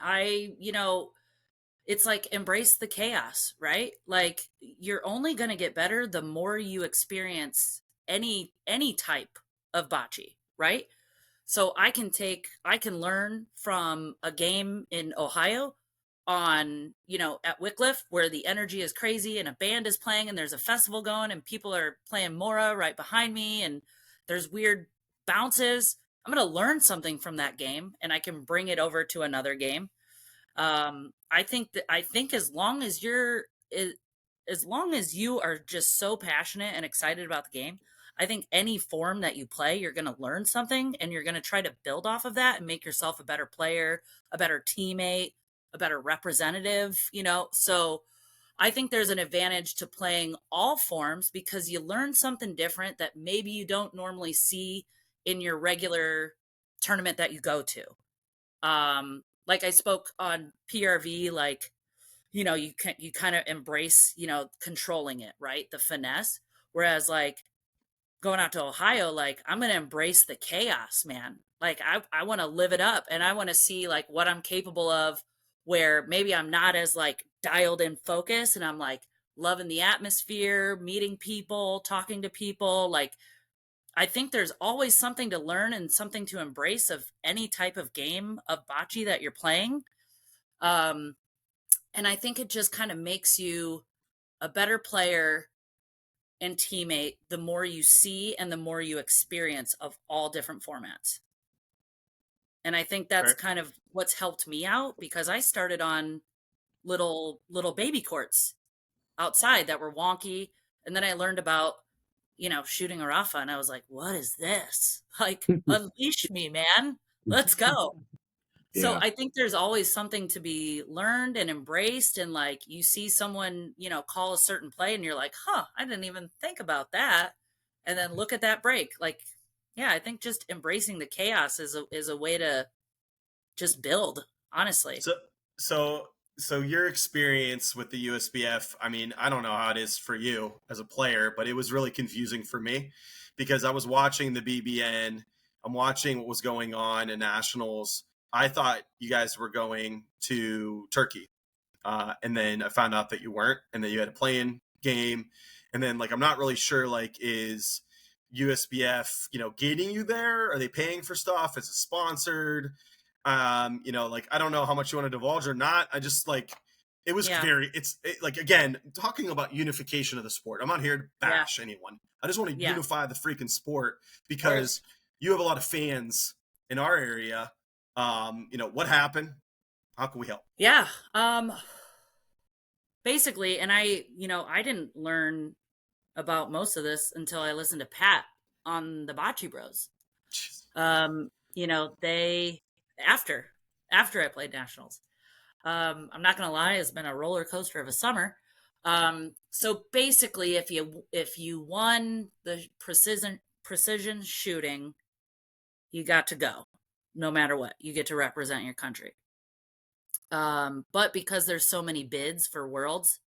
it's like embrace the chaos, right? Like you're only going to get better the more you experience any type of bocce, right? So I can learn from a game in Ohio on, at Wycliffe where the energy is crazy and a band is playing and there's a festival going and people are playing Mora right behind me and there's weird bounces. I'm going to learn something from that game and I can bring it over to another game. I think as long as you are just so passionate and excited about the game, I think any form that you play, you're going to learn something and you're going to try to build off of that and make yourself a better player, a better teammate, a better representative. So I think there's an advantage to playing all forms because you learn something different that maybe you don't normally see in your regular tournament that you go to. Like I spoke on PRV, like, you kind of embrace, controlling it, right? The finesse. Whereas like going out to Ohio, like I'm going to embrace the chaos, man. Like I want to live it up and I want to see like what I'm capable of where maybe I'm not as like dialed in focus and I'm like loving the atmosphere, meeting people, talking to people. Like I think there's always something to learn and something to embrace of any type of game of bocce that you're playing. Um, and I think it just kind of makes you a better player and teammate the more you see and the more you experience of all different formats. And I think that's Right. kind of what's helped me out because I started on little baby courts outside that were wonky. And then I learned about, shooting a Rafa and I was like, what is this? Like, unleash me, man. Let's go. So Yeah. I think there's always something to be learned and embraced. And like you see someone, call a certain play and you're like, huh, I didn't even think about that. And then look at that break. Like, yeah, I think just embracing the chaos is a way to just build, honestly. So, so, so your experience with the USBF, I mean, I don't know how it is for you as a player, but it was really confusing for me because I was watching the BBN, I'm watching what was going on in nationals. I thought you guys were going to Turkey. And then I found out that you weren't, and that you had a playing game. And then, like, I'm not really sure, like, is USBF, gating you there? Are they paying for stuff? Is it sponsored? Like, I don't know how much you want to divulge or not. I just like it was Yeah. like, again, talking about unification of the sport. I'm not here to Yeah. bash anyone. I just want to Yeah. unify the freaking sport Of because course. you have a lot of fans in our area. What happened? How can we help? Yeah. Basically, and I didn't learn about most of this until I listened to Pat on the Bocce Bros. Jeez. They after I played nationals. I'm not gonna lie, it's been a roller coaster of a summer. So basically, if you won the precision shooting, you got to go, no matter what. You get to represent your country. But because there's so many bids for worlds,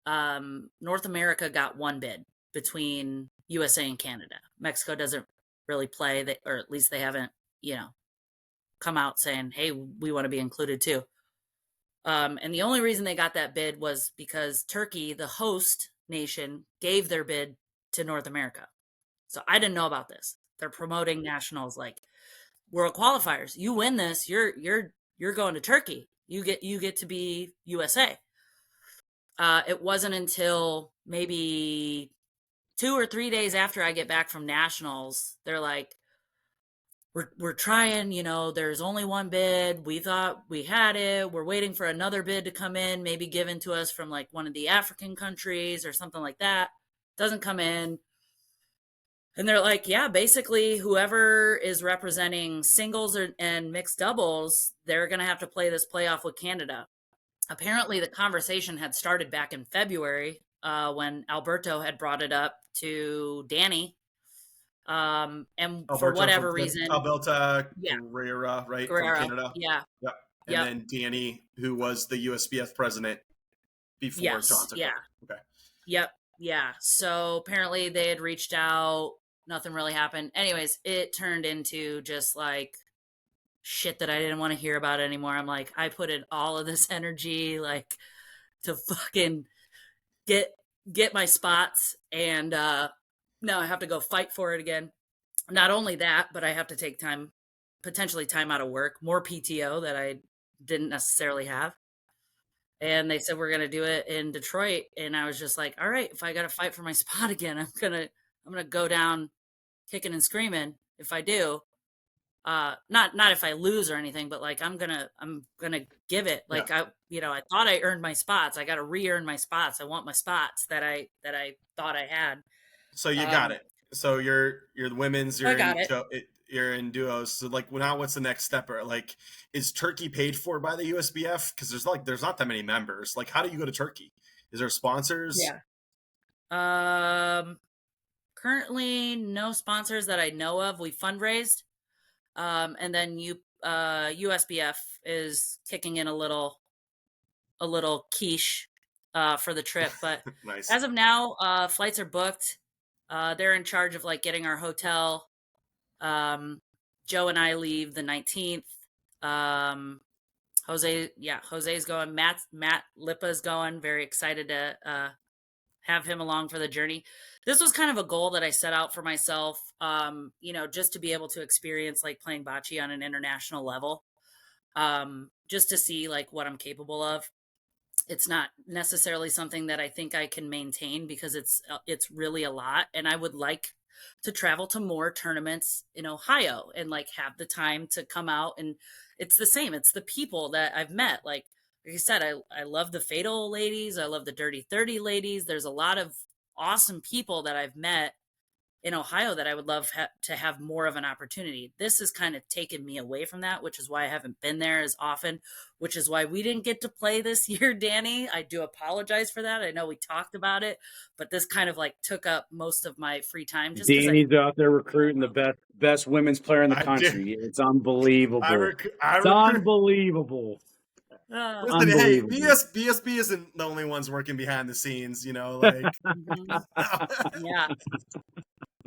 North America got one bid between USA and Canada. Mexico doesn't really play, or at least they haven't, come out saying, "Hey, we want to be included too." And the only reason they got that bid was because Turkey, the host nation, gave their bid to North America. So I didn't know about this. They're promoting nationals like world qualifiers. You win this, you're going to Turkey. You get to be USA. It wasn't until maybe 2 or 3 days after I get back from nationals, they're like, we're trying, there's only one bid. We thought we had it. We're waiting for another bid to come in, maybe given to us from like one of the African countries or something like that. Doesn't come in. And they're like, yeah, basically whoever is representing singles and mixed doubles, they're going to have to play this playoff with Canada. Apparently the conversation had started back in February when Alberto had brought it up to Danny. And for Alberto whatever from reason, Alberta yeah, Guerrera, right, from Guerrero, Canada. yeah, Yep. And yep, then Danny, who was the USBF president before John yes, took yeah, over. Okay. yep, yeah. So apparently they had reached out, nothing really happened. Anyways, it turned into just like shit that I didn't want to hear about anymore. I'm like, I put in all of this energy, like, to fucking get my spots, and now I have to go fight for it again. Not only that, but I have to take potentially time out of work, more PTO that I didn't necessarily have. And they said we're gonna do it in Detroit, and I was just like, all right, if I gotta fight for my spot again, I'm gonna go down kicking and screaming if I do. Not if I lose or anything, but like I'm gonna give it. Like I thought I earned my spots. I gotta re-earn my spots. I want my spots that I thought I had. So you got it. So you're the women's. You're in duos. So like now, what's the next step? Like, is Turkey paid for by the USBF? Because there's not that many members. Like, how do you go to Turkey? Is there sponsors? Yeah. Currently no sponsors that I know of. We fundraised. And then USBF is kicking in a little quiche for the trip. But Nice. As of now, flights are booked. They're in charge of like getting our hotel. Joe and I leave the 19th. Jose's going. Matt Lippa's going. Very excited to have him along for the journey. This was kind of a goal that I set out for myself, just to be able to experience like playing bocce on an international level, just to see like what I'm capable of. It's not necessarily something that I think I can maintain because it's really a lot. And I would like to travel to more tournaments in Ohio and like have the time to come out. And it's the same. It's the people that I've met. Like I said, I love the Fatal ladies. I love the Dirty 30 ladies. There's a lot of awesome people that I've met in Ohio that I would love to have more of an opportunity. This has kind of taken me away from that, which is why I haven't been there as often, which is why we didn't get to play this year, Danny. I do apologize for that. I know we talked about it, but this kind of like took up most of my free time. Just Danny's out there recruiting the best women's player in the country. It's unbelievable. It's unbelievable. Listen, hey, BSB isn't the only ones working behind the scenes, like.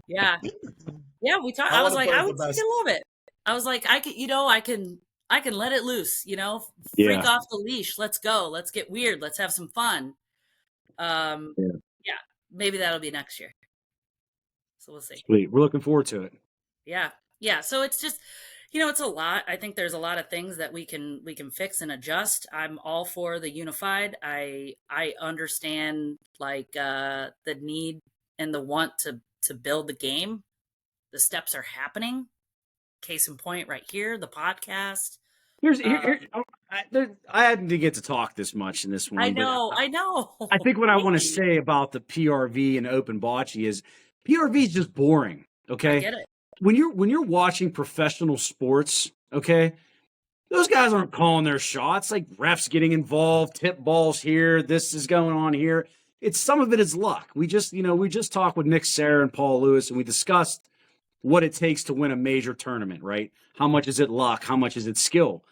Yeah. We talked. I was like, I would fucking love it. I was like, I can let it loose, freak off the leash. Let's go. Let's get weird. Let's have some fun. Maybe that'll be next year. So we'll see. Sweet. We're looking forward to it. Yeah. So it's just, it's a lot. I think there's a lot of things that we can fix and adjust. I'm all for the unified. I understand like the need and the want to build the game. The steps are happening. Case in point, right here, the podcast. I hadn't to get to talk this much in this one. I know. I think what I want to say about the PRV and open bocce is PRV is just boring. Okay, I get it. When you're watching professional sports, okay, those guys aren't calling their shots. Like refs getting involved, tip balls here, this is going on here. Some of it is luck. We just talked with Nick Serra and Paul Lewis, and we discussed what it takes to win a major tournament, right? How much is it luck? How much is it skill?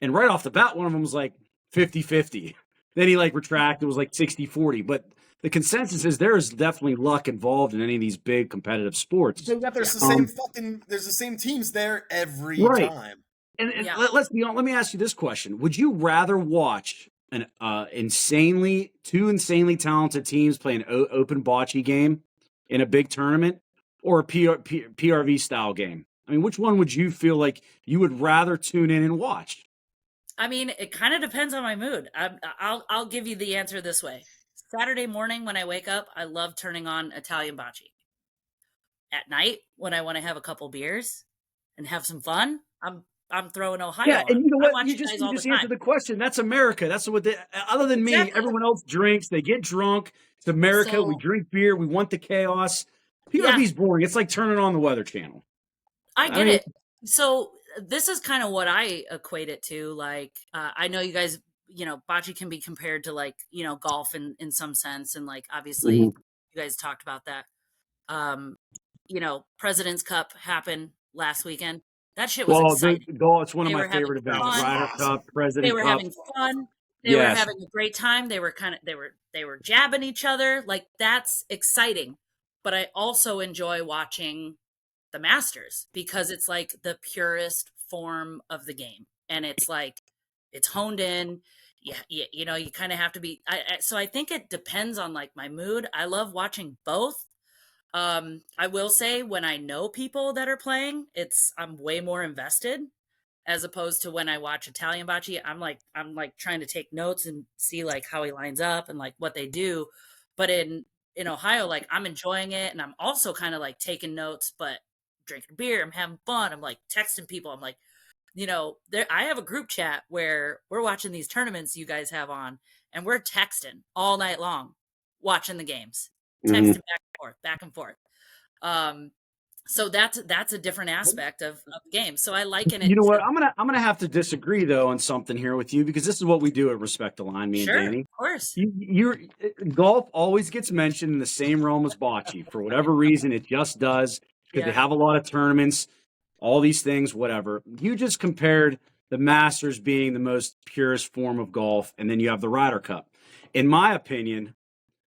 And right off the bat, one of them was like 50-50. Then he like retracted, it was like 60-40. But the consensus is there is definitely luck involved in any of these big competitive sports. There's the same teams there every time. And let's be honest, let me ask you this question. Would you rather watch two insanely talented teams play an open bocce game in a big tournament or a PRV style game? I mean, which one would you feel like you would rather tune in and watch? I mean, it kind of depends on my mood. I'll give you the answer this way. Saturday morning when I wake up, I love turning on Italian bocce. At night, when I want to have a couple beers and have some fun, I'm throwing Ohio. Yeah, and you know what? You just answered the question. That's America. That's what other than me, everyone else drinks. They get drunk. It's America. We drink beer. We want the chaos. PRV's boring. It's like turning on the Weather Channel. I get it. So this is kind of what I equate it to. Like, I know you guys, bocce can be compared to like, golf in some sense. And like, obviously you guys talked about that. President's Cup happened last weekend. That shit was exciting. It's one of my favorite events. Ryder Cup, President's Cup. They were having fun. They were having a great time. They were they were jabbing each other. Like, that's exciting. But I also enjoy watching the Masters because it's like the purest form of the game, and it's like it's honed in. Yeah, you know, you kind of have to be. So I think it depends on like my mood. I love watching both. I will say when I know people that are playing, I'm way more invested as opposed to when I watch Italian bocce. I'm like trying to take notes and see like how he lines up and like what they do. But in Ohio, like I'm enjoying it, and I'm also kind of like taking notes, but drinking beer. I'm having fun. I'm like texting people. I'm like, you know, there. I have a group chat where we're watching these tournaments you guys have on, and we're texting all night long, watching the games, texting back and forth. Um, so that's a different aspect of the game. So I liken it You know what? to I'm gonna have to disagree though on something here with you, because this is what we do at Respect the Line, me and sure, Danny. of course, Golf always gets mentioned in the same realm as bocce for whatever reason. It just does, because they yeah, have a lot of tournaments, all these things, whatever. You just compared the Masters being the most purest form of golf, and then you have the Ryder Cup. In my opinion,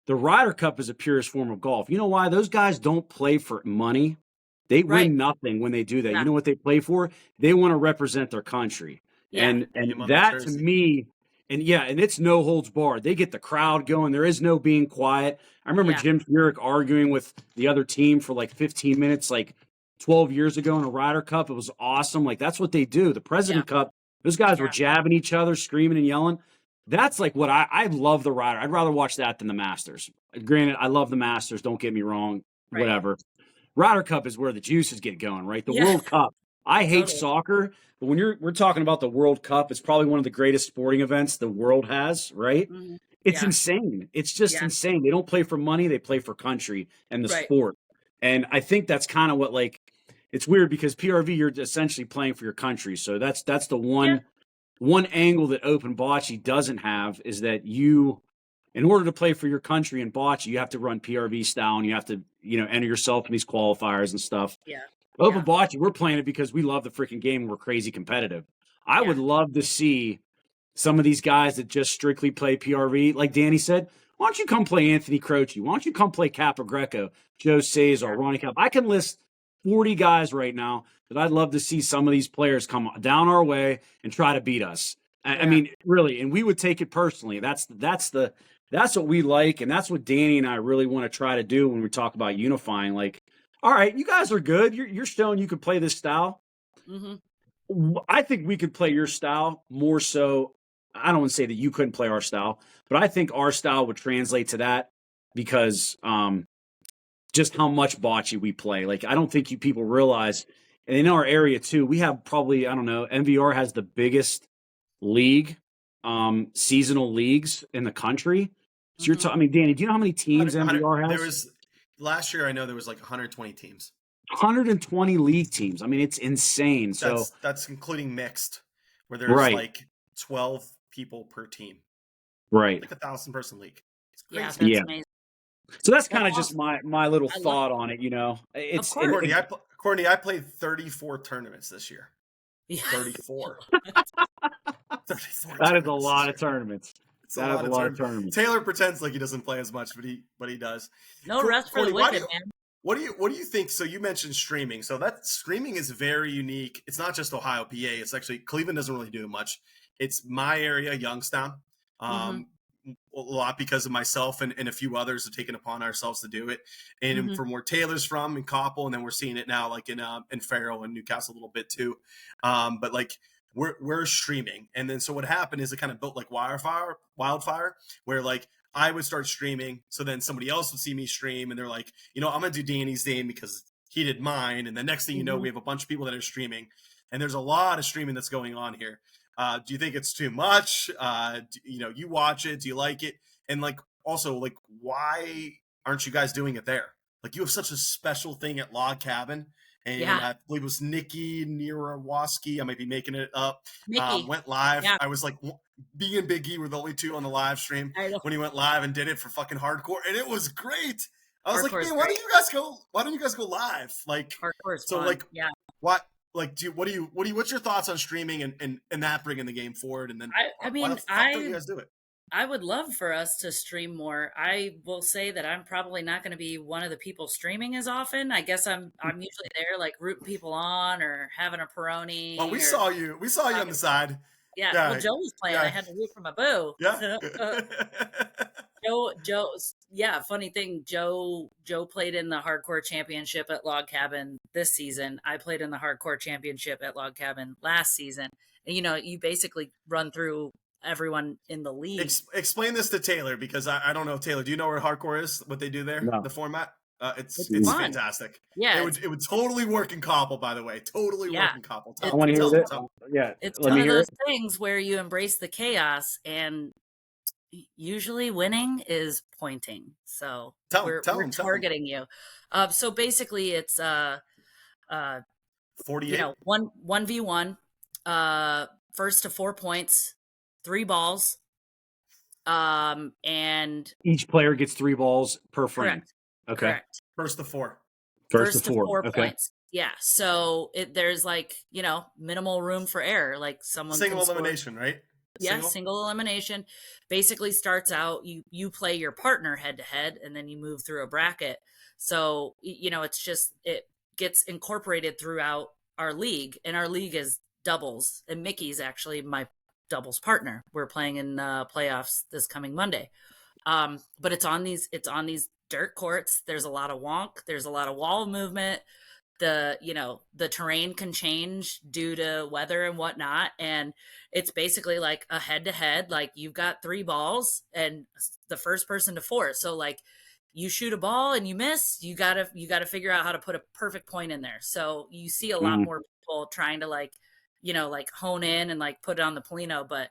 the Ryder Cup is a purest form of golf. You know why? Those guys don't play for money. They right, win nothing when they do that. yeah, You know what they play for? They want to represent their country. yeah, Name on the That to jersey. me, and yeah, and it's no holds barred. They get the crowd going. There is no being quiet. I remember yeah, Jim Furyk arguing with the other team for like 15 minutes, like 12 years ago in a Ryder Cup. It was awesome. Like that's what they do. The yeah, President Cup, those guys were yeah, jabbing each other, screaming and yelling. That's like what I love the Ryder. I'd rather watch that than the Masters. Granted, I love the Masters. Don't get me wrong. right, Whatever. Ryder Cup is where the juices get going, right? The yeah, World Cup. I hate totally, soccer, but when we're talking about the World Cup, it's probably one of the greatest sporting events the world has, right? hmm, It's yeah, insane. It's just yeah, insane. They don't play for money, they play for country and the right, sport. And I think that's kind of what, like, it's weird because PRV, you're essentially playing for your country. So that's the yeah, one angle that open bocce doesn't have, is that you, in order to play for your country in bocce, you have to run PRV style, and you have to, enter yourself in these qualifiers and stuff. yeah, Open yeah, bocce, we're playing it because we love the freaking game and we're crazy competitive. I yeah, would love to see some of these guys that just strictly play PRV. Like Danny said, why don't you come play Anthony Croce? Why don't you come play Capogreco, Joe Cesar, yeah, Ronnie Cap? I can list 40 guys right now that I'd love to see some of these players come down our way and try to beat us. I yeah, mean, really, and we would take it personally. That's what we like, and that's what Danny and I really want to try to do when we talk about unifying. Like, all right, you guys are good. You're showing you could play this style. hmm, I think we could play your style more so. I don't want to say that you couldn't play our style, but I think our style would translate to that because just how much bocce we play. Like, I don't think you people realize, and in our area too, we have probably, I don't know, MVR has the biggest league, seasonal leagues in the country. So you're hmm, talking, I mean, Danny, do you know how many teams MVR There has? was last year. I know there was like 120 teams. 120 league teams. I mean, it's insane. So, That's including mixed, where there's right, like 12 people per team, right. like 1,000-person league. It's yeah, crazy. that's Yeah. amazing. So that's kind That's of just awesome. my little I love thought on it. Of It's course. Courtney, I played 34 tournaments this year. Yeah. 34. 34 that is a tournaments lot this of year. tournaments. It's a That is lot a of lot of tournaments. tournaments. Taylor pretends like he doesn't play as much, but he does. No rest for the Courtney, wicked, man. what do you think? So you mentioned streaming. So that streaming is very unique. It's not just Ohio, PA. It's actually Cleveland doesn't really do much. It's my area, Youngstown. hmm A lot because of myself and a few others have taken upon ourselves to do it. And hmm from where Taylor's from in Koppel, and then we're seeing it now like in Farrell and Newcastle a little bit too. But like we're streaming. And then so what happened is it kind of built like wildfire, where like I would start streaming. So then somebody else would see me stream and they're like, I'm going to do Danny's game because he did mine. And the next thing you know, hmm we have a bunch of people that are streaming, and there's a lot of streaming that's going on here. Do you think it's too much? You watch it. Do you like it? And like, also like, why aren't you guys doing it there? Like you have such a special thing at Log Cabin. And Yeah. I believe it was Nikki Nirawaski. I might be making it up. Mickey. Went live. Yeah. I was like, B and Big E were the only two on the live stream I know. when he went live and did it for fucking hardcore, and it was great. I was like, Hardcore is man, why great. don't you guys go live? Like, Hardcore is so fun. like, Yeah. what? Like, what's your thoughts on streaming and that bringing the game forward? And then I why mean, the fuck don't you guys do it? I would love for us to stream more. I will say that I'm probably not going to be one of the people streaming as often. I guess I'm usually there, like rooting people on or having a Oh, Peroni we or saw you. We saw you on talking. the side. Yeah, well, Yeah, Joe was playing. I yeah, had to root for my boo. yeah. Yeah. Funny thing, Joe played in the hardcore championship at Log Cabin this season. I played in the hardcore championship at Log Cabin last season. And you basically run through everyone in the league. Explain this to Taylor, because I don't know. Taylor, do you know where hardcore is? What they do there? No. The format? It's fun. fantastic. Yeah, it would totally work in Koppel, by the way. Totally work in Koppel. I want to hear it. Yeah, it's one of those things where you embrace the chaos, and usually winning is pointing. So we're targeting you. So basically, it's 48. 1v1, first to 4 points, 3 balls, and each player gets 3 balls per frame. Correct. Okay. Correct. First to 4. First to 4 okay. points. Yeah. So there's minimal room for error. Like someone single elimination, right? Yeah, single elimination. Basically starts out you play your partner head to head, and then you move through a bracket. So it gets incorporated throughout our league, and our league is doubles. And Mickey's actually my doubles partner. We're playing in playoffs this coming Monday. But it's on these dirt courts. There's a lot of wonk. There's a lot of wall movement. The terrain can change due to weather and whatnot. And it's basically like a head to head, like you've got 3 balls and the first person to 4. So like you shoot a ball and you miss, you gotta figure out how to put a perfect point in there. So you see a lot more people trying to hone in and like put it on the Polino. But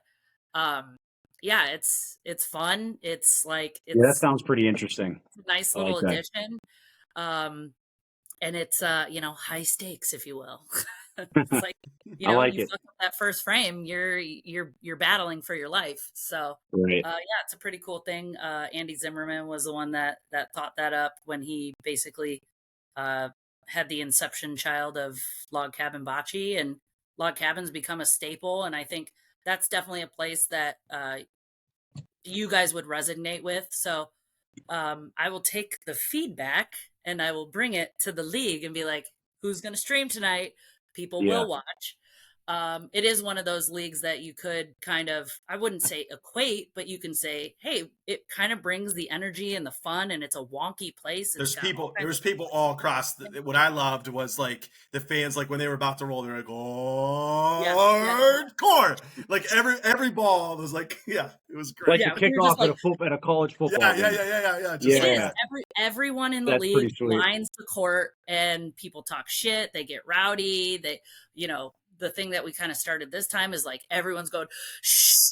yeah, it's fun. It's that sounds pretty interesting. It's a nice little addition. And it's high stakes, if you will. It's like you fuck up that first frame, you're battling for your life. So right. It's a pretty cool thing. Andy Zimmerman was the one that thought that up when he basically had the inception child of Log Cabin Bocce, and Log Cabin's become a staple. And I think that's definitely a place that you guys would resonate with. So I will take the feedback and I will bring it to the league and be like, who's going to stream tonight? People will watch. It is one of those leagues that you could kind of, I wouldn't say equate, but you can say, hey, it kind of brings the energy and the fun, and it's a wonky place. There's people all across. What I loved was like the fans, like when they were about to roll, they're like, oh, hardcore. Like every ball was like, it was great. Like a kickoff at a college football. Yeah. Everyone in the league lines the court, and people talk shit. They get rowdy. They, the thing that we kind of started this time is like everyone's going shh,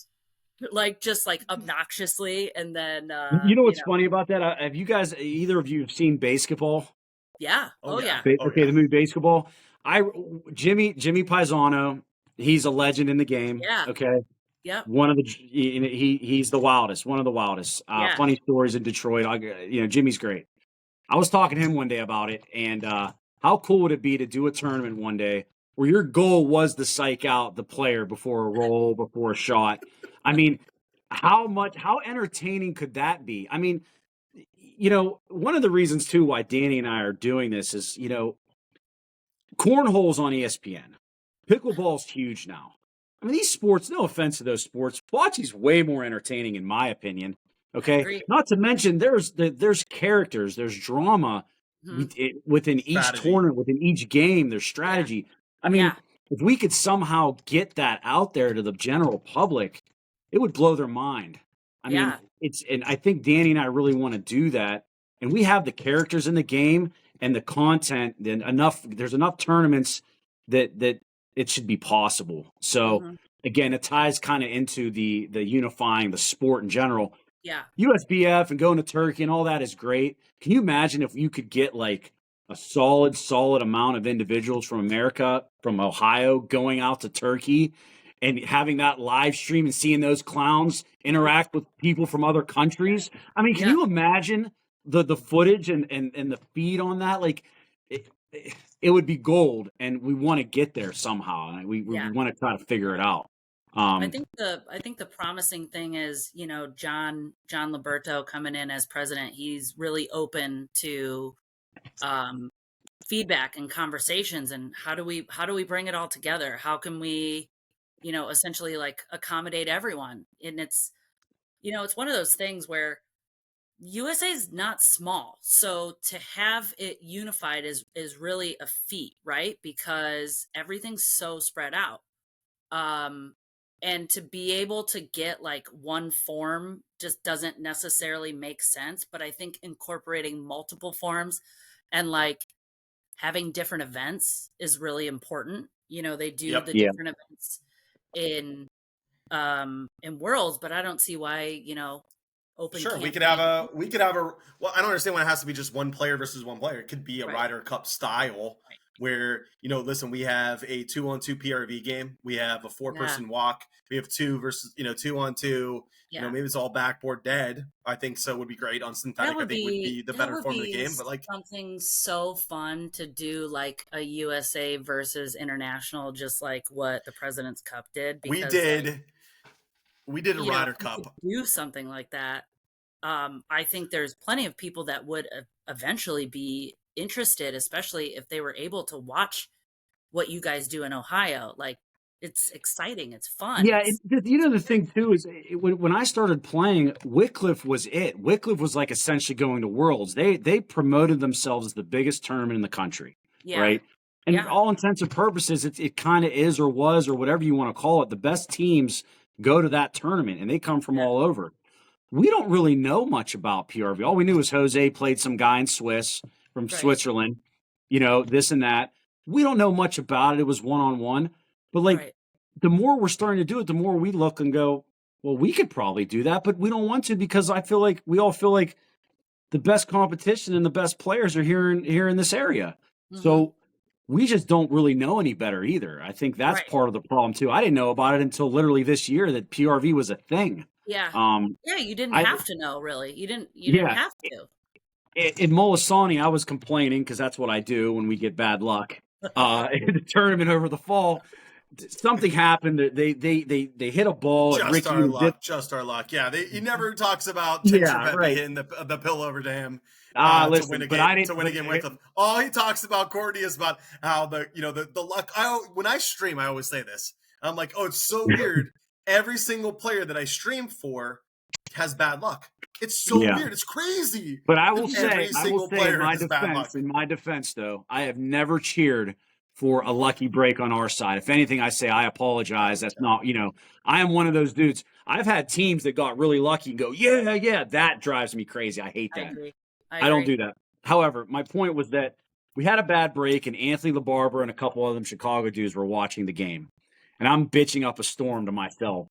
like just like obnoxiously, and then what's funny about that? Have you guys, either of you, have seen basketball? Yeah. Yeah. Okay, the movie Basketball. Jimmy Paisano, he's a legend in the game. Yeah. Okay. Yeah. One of the he's the wildest. One of the wildest. Funny stories in Detroit. Jimmy's great. I was talking to him one day about it, and how cool would it be to do a tournament one day where your goal was to psych out the player before a roll, before a shot? I mean, how entertaining could that be? I mean, one of the reasons too why Danny and I are doing this is, cornhole's on ESPN. Pickleball's huge now. I mean, these sports, no offense to those sports, bocce's way more entertaining in my opinion. Okay. Not to mention there's characters, there's drama within each tournament, within each game, there's strategy. I mean, if we could somehow get that out there to the general public, it would blow their mind. I mean, and I think Danny and I really want to do that. And we have the characters in the game and the content, then there's enough tournaments that it should be possible. So again, it ties kind of into the unifying the sport in general. Yeah. USBF and going to Turkey and all that is great. Can you imagine if you could get like a solid amount of individuals from America, from Ohio, going out to Turkey and having that live stream and seeing those clowns interact with people from other countries? I mean, can you imagine the footage and the feed on that? Like, it would be gold, and we want to get there somehow. And we want to try to figure it out. I think the promising thing is, John Liberto coming in as president. He's really open to um, feedback and conversations, and how do we bring it all together? How can we, essentially like accommodate everyone? And it's one of those things where USA is not small, so to have it unified is really a feat, right? Because everything's so spread out. And to be able to get like one form just doesn't necessarily make sense. But I think incorporating multiple forms and like having different events is really important. They do the different events in Worlds, but I don't see why, open. Sure, we could have a well, I don't understand why it has to be just one player versus one player. It could be a Ryder Cup style where, listen, we have a 2-on-2 PRV game. We have a 4-person walk. We have 2 versus, 2-on-2. Maybe it's all backboard dead. I think so would be great on synthetic. I think would be the better form of the game. But like something so fun to do, like a USA versus international, just like what the President's Cup did. Because, we did a Ryder Cup. Do something like that. I think there's plenty of people that would eventually be interested, especially if they were able to watch what you guys do in Ohio. Like, it's exciting. It's fun. Yeah. The thing too is when I started playing, Wycliffe was it. Wycliffe was like essentially going to Worlds. They promoted themselves as the biggest tournament in the country. Yeah. Right. And all intents and purposes, it kind of is or was or whatever you want to call it. The best teams go to that tournament and they come from all over. We don't really know much about PRV. All we knew was Jose played some guy in Swiss from Switzerland, this and that. We don't know much about it. It was one-on-one. But the more we're starting to do it, the more we look and go, well, we could probably do that, but we don't want to because we all feel like the best competition and the best players are here in this area. Mm-hmm. So we just don't really know any better either. I think that's part of the problem too. I didn't know about it until literally this year that PRV was a thing. Yeah. You didn't have to know, really. You didn't have to. In Molisani, I was complaining because that's what I do when we get bad luck. In the tournament over the fall, something happened. They hit a ball. Just our luck. Yeah, he never talks about hitting the pillover dam. Listen, to win a game with them. All he talks about, Courtney, is about how the luck. When I stream, I always say this. I'm like, oh, it's so weird. Every single player that I stream for has bad luck. It's so weird. It's crazy. But I will say in my defense, though, I have never cheered for a lucky break on our side. If anything, I say I apologize. That's not, I am one of those dudes. I've had teams that got really lucky and go, yeah. That drives me crazy. I hate that. I agree. I don't do that. However, my point was that we had a bad break, and Anthony LaBarbera and a couple of them Chicago dudes were watching the game. And I'm bitching up a storm to myself.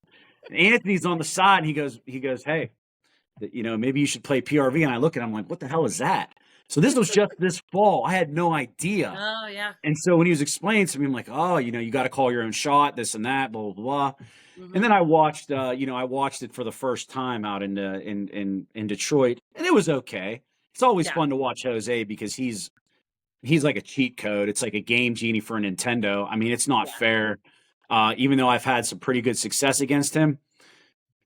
And Anthony's on the side, and he goes, hey, maybe you should play PRV. And I look at him like, what the hell is that? So this was just this fall. I had no idea. Oh, yeah. And so when he was explaining to me, I'm like, oh, you got to call your own shot, this and that, blah, blah, blah. Mm-hmm. And then I watched, it for the first time out in Detroit, and it was okay. It's always fun to watch Jose because he's like a cheat code. It's like a game genie for a Nintendo. I mean, it's not fair. Even though I've had some pretty good success against him,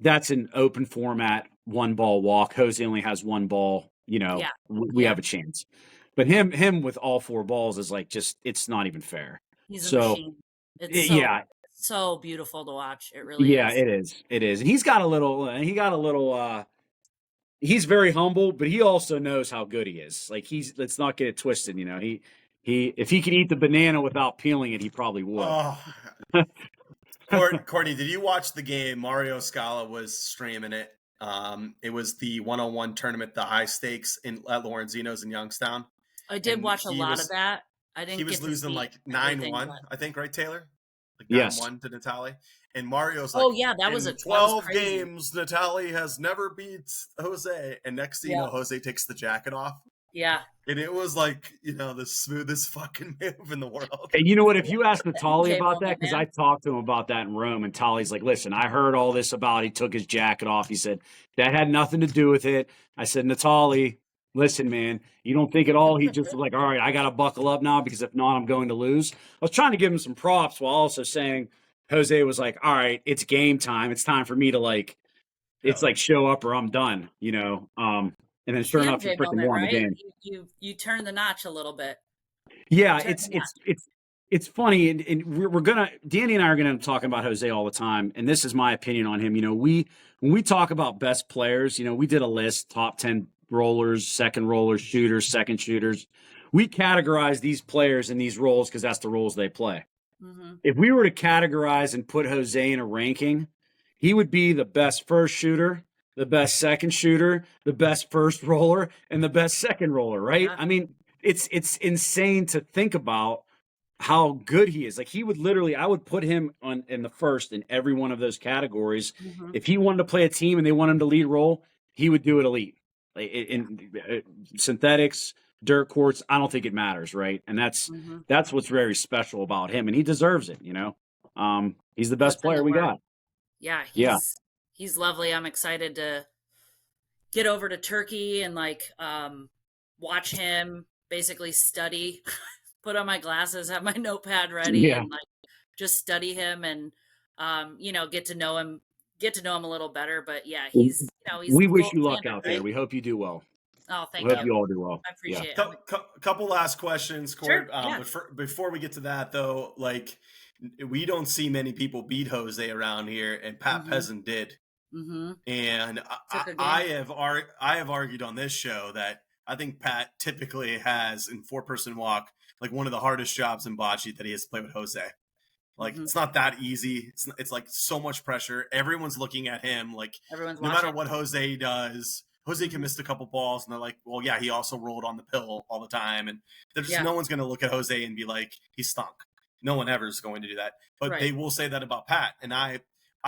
that's an open format, 1-ball walk. Jose only has 1 ball. We have a chance. But him with all 4 balls is like it's not even fair. He's a machine. It's so beautiful to watch. It really is. Yeah, it is. It is. And he's got a little. He's very humble, but he also knows how good he is. Like let's not get it twisted. He if he could eat the banana without peeling it, he probably would. Oh. Courtney, did you watch the game? Mario Scala was streaming it. It was the 1-on-1 tournament, the high stakes at Lorenzino's in Youngstown. I did watch a lot of that. I didn't. He was losing like 9-1, I think, right, Taylor? Like 9-1 to Natali. And Mario's like, that was 12 games. Natali has never beat Jose. And next thing you know, Jose takes the jacket off. Yeah. And it was like, the smoothest fucking move in the world. And you know what? If you ask Natali about that, because I talked to him about that in Rome, and Tali's like, listen, I heard all this about he took his jacket off. He said, that had nothing to do with it. I said, Natali, listen, man, you don't think at all he just was like, all right, I got to buckle up now because if not, I'm going to lose. I was trying to give him some props while also saying, Jose was like, all right, it's game time. It's time for me to like, it's like show up or I'm done, you know? And then sure enough, he MJ freaking moment, won the right? game. You turn the notch a little bit. Yeah, it's funny, and we're gonna Danny and I are gonna talk about Jose all the time, and this is my opinion on him. You know, when we talk about best players, you know, we did a list: top 10 rollers, second rollers, shooters, second shooters. We categorize these players in these roles because that's the roles they play. Mm-hmm. If we were to categorize and put Jose in a ranking, he would be the best first shooter, the best second shooter, the best first roller, and the best second roller. Right? Yeah. I mean, it's insane to think about how good he is. Like he would literally, I would put him in the first in every one of those categories. Mm-hmm. If he wanted to play a team and they want him to lead role, he would do it elite. Like in synthetics, dirt courts, I don't think it matters, right? And that's what's very special about him, and he deserves it. You know, he's the best player we got. Yeah, he's lovely. I'm excited to get over to Turkey and like watch him basically study. Put on my glasses, have my notepad ready, and like just study him and you know, get to know him a little better. But yeah, he's we wish you luck out there. Right? We hope you do well. Oh, thank you. We hope you all do well. I appreciate it. Couple last questions, Court. Sure, before we get to that though, like we don't see many people beat Jose around here, and Pat Peasant did. And I have argued on this show that I think Pat typically has in 4-person walk like one of the hardest jobs in bocce that he has to play with Jose. Like it's not that easy. It's like so much pressure. Everyone's looking at him. Like no matter what Jose does, Jose can miss a couple balls, and they're like, well, yeah, he also rolled on the pill all the time, and there's just no one's going to look at Jose and be like, he stunk. No one ever is going to do that. But they will say that about Pat, and I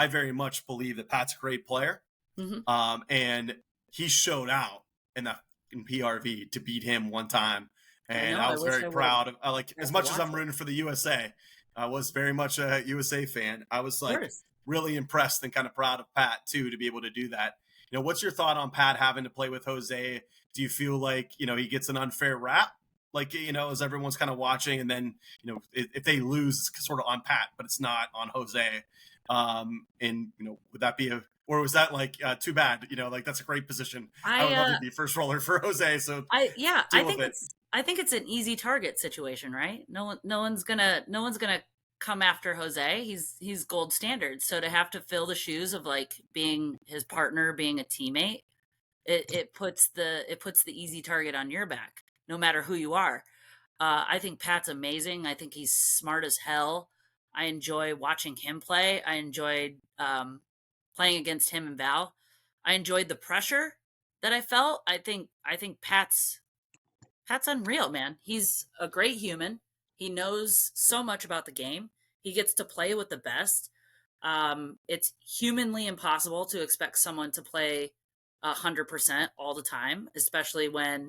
very much believe that Pat's a great player, and he showed out in PRV to beat him one time. And I was very proud of, like, as much as I'm rooting for the USA, I was very much a USA fan. I was like really impressed and kind of proud of Pat too, to be able to do that. You know, what's your thought on Pat having to play with Jose? Do you feel like, you know, he gets an unfair rap? Like, you know, as everyone's kind of watching, and then, you know, if they lose, it's sort of on Pat, but it's not on Jose. And, you know, would that be or was that like too bad? You know, like that's a great position. I would love to be first roller for Jose. So I think it's an easy target situation, right? No one's gonna come after Jose. He's gold standard. So to have to fill the shoes of like being his partner, being a teammate, it puts the easy target on your back, no matter who you are. I think Pat's amazing. I think he's smart as hell. I enjoy watching him play. I enjoyed playing against him and Val. I enjoyed the pressure that I felt. I think Pat's unreal, man. He's a great human. He knows so much about the game. He gets to play with the best. It's humanly impossible to expect someone to play 100% all the time, especially when,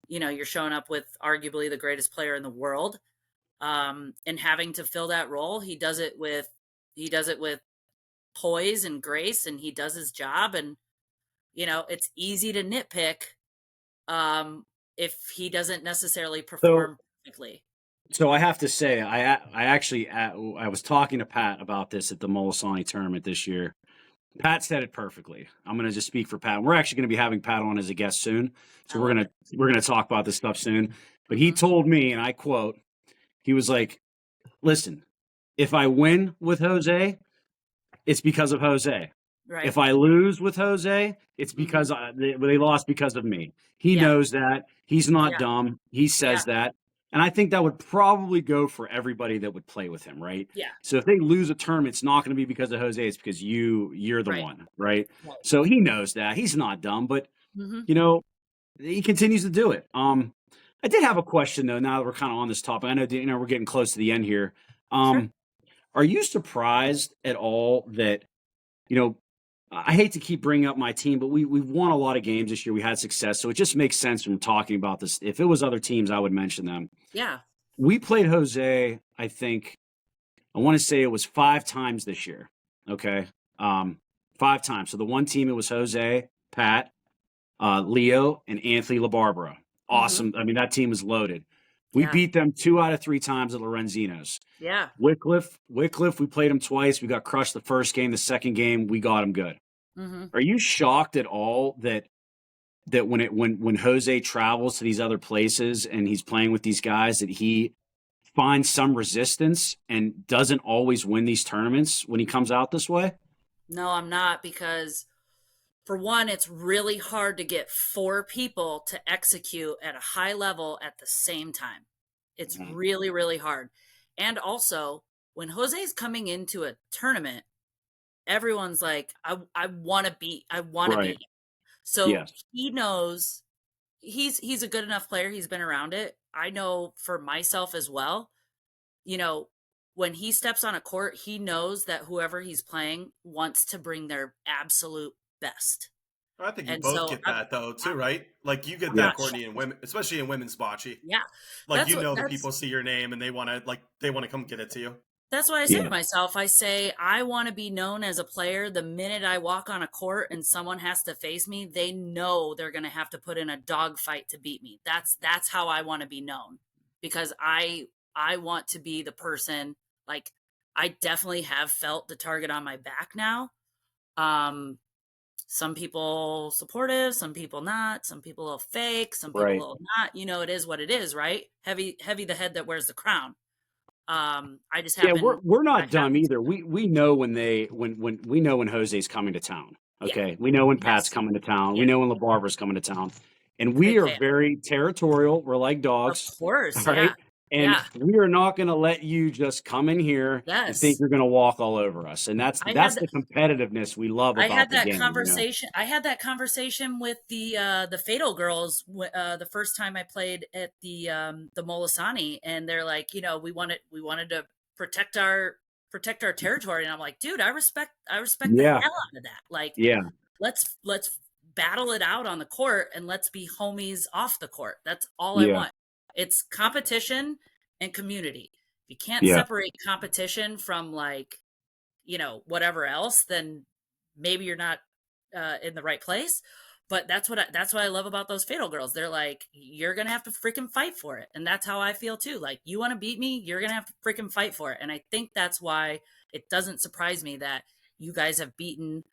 you know, you're showing up with arguably the greatest player in the world, and having to fill that role. He does it with poise and grace, and he does his job. And, you know, it's easy to nitpick if he doesn't necessarily perform perfectly. So I have to say, I was talking to Pat about this at the Molisani tournament this year. Pat said it perfectly. I'm going to just speak for Pat. We're actually going to be having Pat on as a guest soon, so we're going to talk about this stuff soon. But he told me, and I quote, he was like, "Listen, if I win with Jose, it's because of Jose. Right. If I lose with Jose, it's because they lost because of me. He knows that. He's not dumb. He says that." And I think that would probably go for everybody that would play with him, right? Yeah. So if they lose a tournament, it's not going to be because of Jose. It's because you're the one, right? So he knows that. He's not dumb, but, you know, he continues to do it. I did have a question, though, now that we're kind of on this topic. I know, you know, we're getting close to the end here. Are you surprised at all that, you know, I hate to keep bringing up my team, but we've won a lot of games this year. We had success. So it just makes sense from talking about this. If it was other teams, I would mention them. Yeah. We played Jose, I think, I want to say it was 5 times this year. Okay. 5 times. So the one team, it was Jose, Pat, Leo, and Anthony LaBarbera. Awesome. I mean, that team is loaded. We beat them 2 out of 3 times at Lorenzino's. Yeah. Wycliffe, we played them twice. We got crushed the first game. The second game, we got them good. Mm-hmm. Are you shocked at all that when Jose travels to these other places and he's playing with these guys, that he finds some resistance and doesn't always win these tournaments when he comes out this way? No, I'm not, because for one, it's really hard to get 4 people to execute at a high level at the same time. It's really, really hard. And also, when Jose's coming into a tournament, everyone's like, I want to beat him. So he knows he's a good enough player. He's been around it. I know for myself as well, you know, when he steps on a court, he knows that whoever he's playing wants to bring their absolute best. I think you both get that though too, right? Like you get that, Courtney, in women, especially in women's bocce. Yeah, like the people see your name and they want to come get it to you. That's what I say to myself. I say I want to be known as a player. The minute I walk on a court and someone has to face me, they know they're going to have to put in a dog fight to beat me. That's how I want to be known, because I want to be the person. Like, I definitely have felt the target on my back now. Some people supportive, some people not, some people will fake, some people will not. You know, it is what it is, right? Heavy the head that wears the crown. I just happen, we're not dumb either. We know when we know when Jose's coming to town. Okay, we know when Pat's coming to town. We know when LaBarbara's coming to town, and we are very territorial. We're like dogs, of course, right? And we are not going to let you just come in here and think you're going to walk all over us. And that's the competitiveness we love about the game. I had that conversation with the Fatal girls the first time I played at the Molisani, and they're like, you know, we wanted to protect our territory, and I'm like, dude, I respect the hell out of that. Like, let's battle it out on the court, and let's be homies off the court. That's all I want. It's competition and community. If you can't separate competition from, like, you know, whatever else, then maybe you're not in the right place. But that's what I love about those Fatal girls. They're like, you're gonna have to freaking fight for it, and that's how I feel too. Like, you want to beat me, you're gonna have to freaking fight for it. And I think that's why it doesn't surprise me that you guys have beaten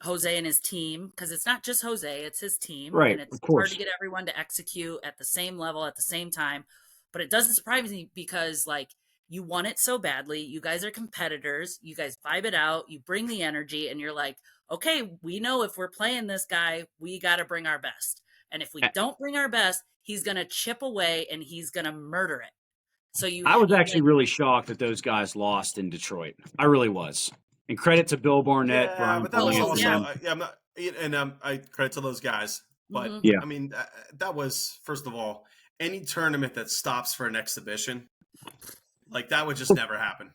Jose and his team, because it's not just Jose, it's his team. Right, and it's of course. hard to get everyone to execute at the same level at the same time. But it doesn't surprise me, because, like, you want it so badly. You guys are competitors. You guys vibe it out. You bring the energy, and you're like, okay, we know if we're playing this guy, we got to bring our best. And if we don't bring our best, he's going to chip away and he's going to murder it. So I was actually really shocked that those guys lost in Detroit. I really was. And credit to Bill Barnett for but that was also, I'm not, and I credit to those guys. But I mean, that was, first of all, any tournament that stops for an exhibition, like, that would just never happen.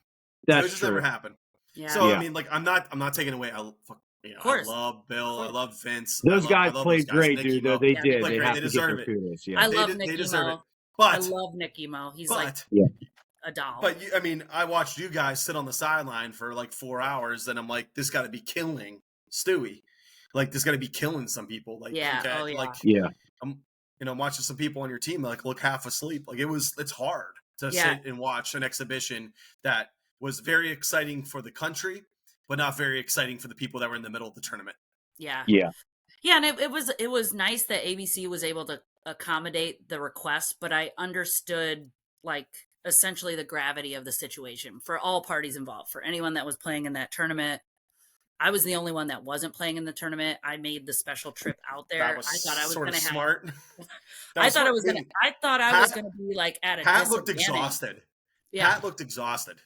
That's it would just never happen. Yeah. So I mean, like, I'm not taking away. I love Bill. I love Vince. Those guys played great, dude. Though they did. They deserve it. Kudos. I love Nicky Mo. But I love Nicky Mo. He's like a doll. But I mean, I watched you guys sit on the sideline for like 4 hours, and I'm like, this got to be killing Stewie. Like, this got to be killing some people. Like, I'm watching some people on your team like look half asleep. Like, it's hard to sit and watch an exhibition that was very exciting for the country, but not very exciting for the people that were in the middle of the tournament. Yeah. And it was nice that ABC was able to accommodate the request, but I understood, like, essentially the gravity of the situation for all parties involved. For anyone that was playing in that tournament, I was the only one that wasn't playing in the tournament. I made the special trip out there. I thought I was going to smart. I thought I was going to be like at a Pat looked exhausted. Yeah. Pat looked exhausted.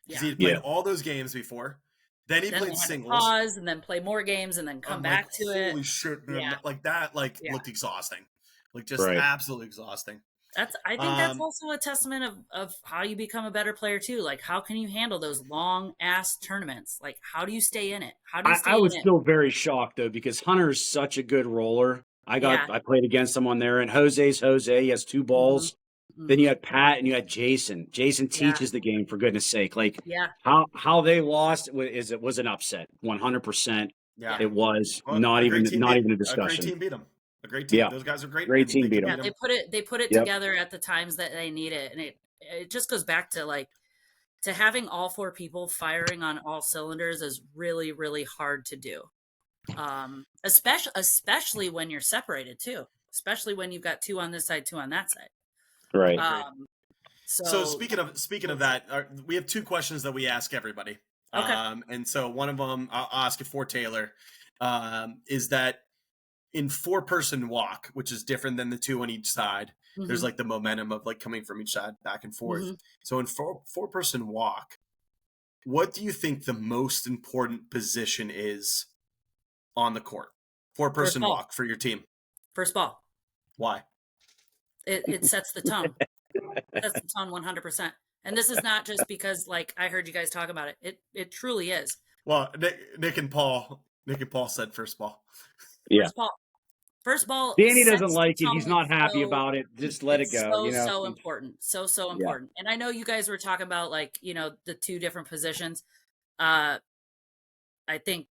Because he had played all those games before. Then he played singles. Pause and then play more games and then come back to it. Holy shit, man. Yeah. Like, that looked exhausting. Like, just absolutely exhausting. I think that's also a testament of how you become a better player too. Like, how can you handle those long ass tournaments? Like, how do you stay in it? I was still very shocked though, because Hunter's such a good roller. I played against someone there, and Jose's Jose. He has 2 balls. Mm-hmm. Then you had Pat and you had Jason. Jason teaches the game, for goodness sake. Like, how they lost was an upset. 100%. Yeah, it was not even a discussion. A great team beat them. A great team. Yeah. Those guys are great. Great and team they beat can 'em. Yeah, they put it Yep. together at the times that they need it, and it just goes back to like to having all four people firing on all cylinders is really really hard to do. Especially when you're separated too. Especially when you've got two on this side, two on that side. Right. So speaking of that, we have two questions that we ask everybody. Okay. And so one of them I'll ask it for Taylor, is that in 4-person walk, which is different than the 2 on each side. There's like the momentum of like coming from each side back and forth. So in 4-person walk, what do you think the most important position is on the court? 4-person walk for your team. First ball. Why? It sets the tone. Sets the tone 100%. And this is not just because like I heard you guys talk about it. It truly is. Well, Nick and Paul said first ball. Yeah. First ball. Danny doesn't like it. He's not happy about it. Just let it go. So important. So important. And I know you guys were talking about like, the two different positions. I think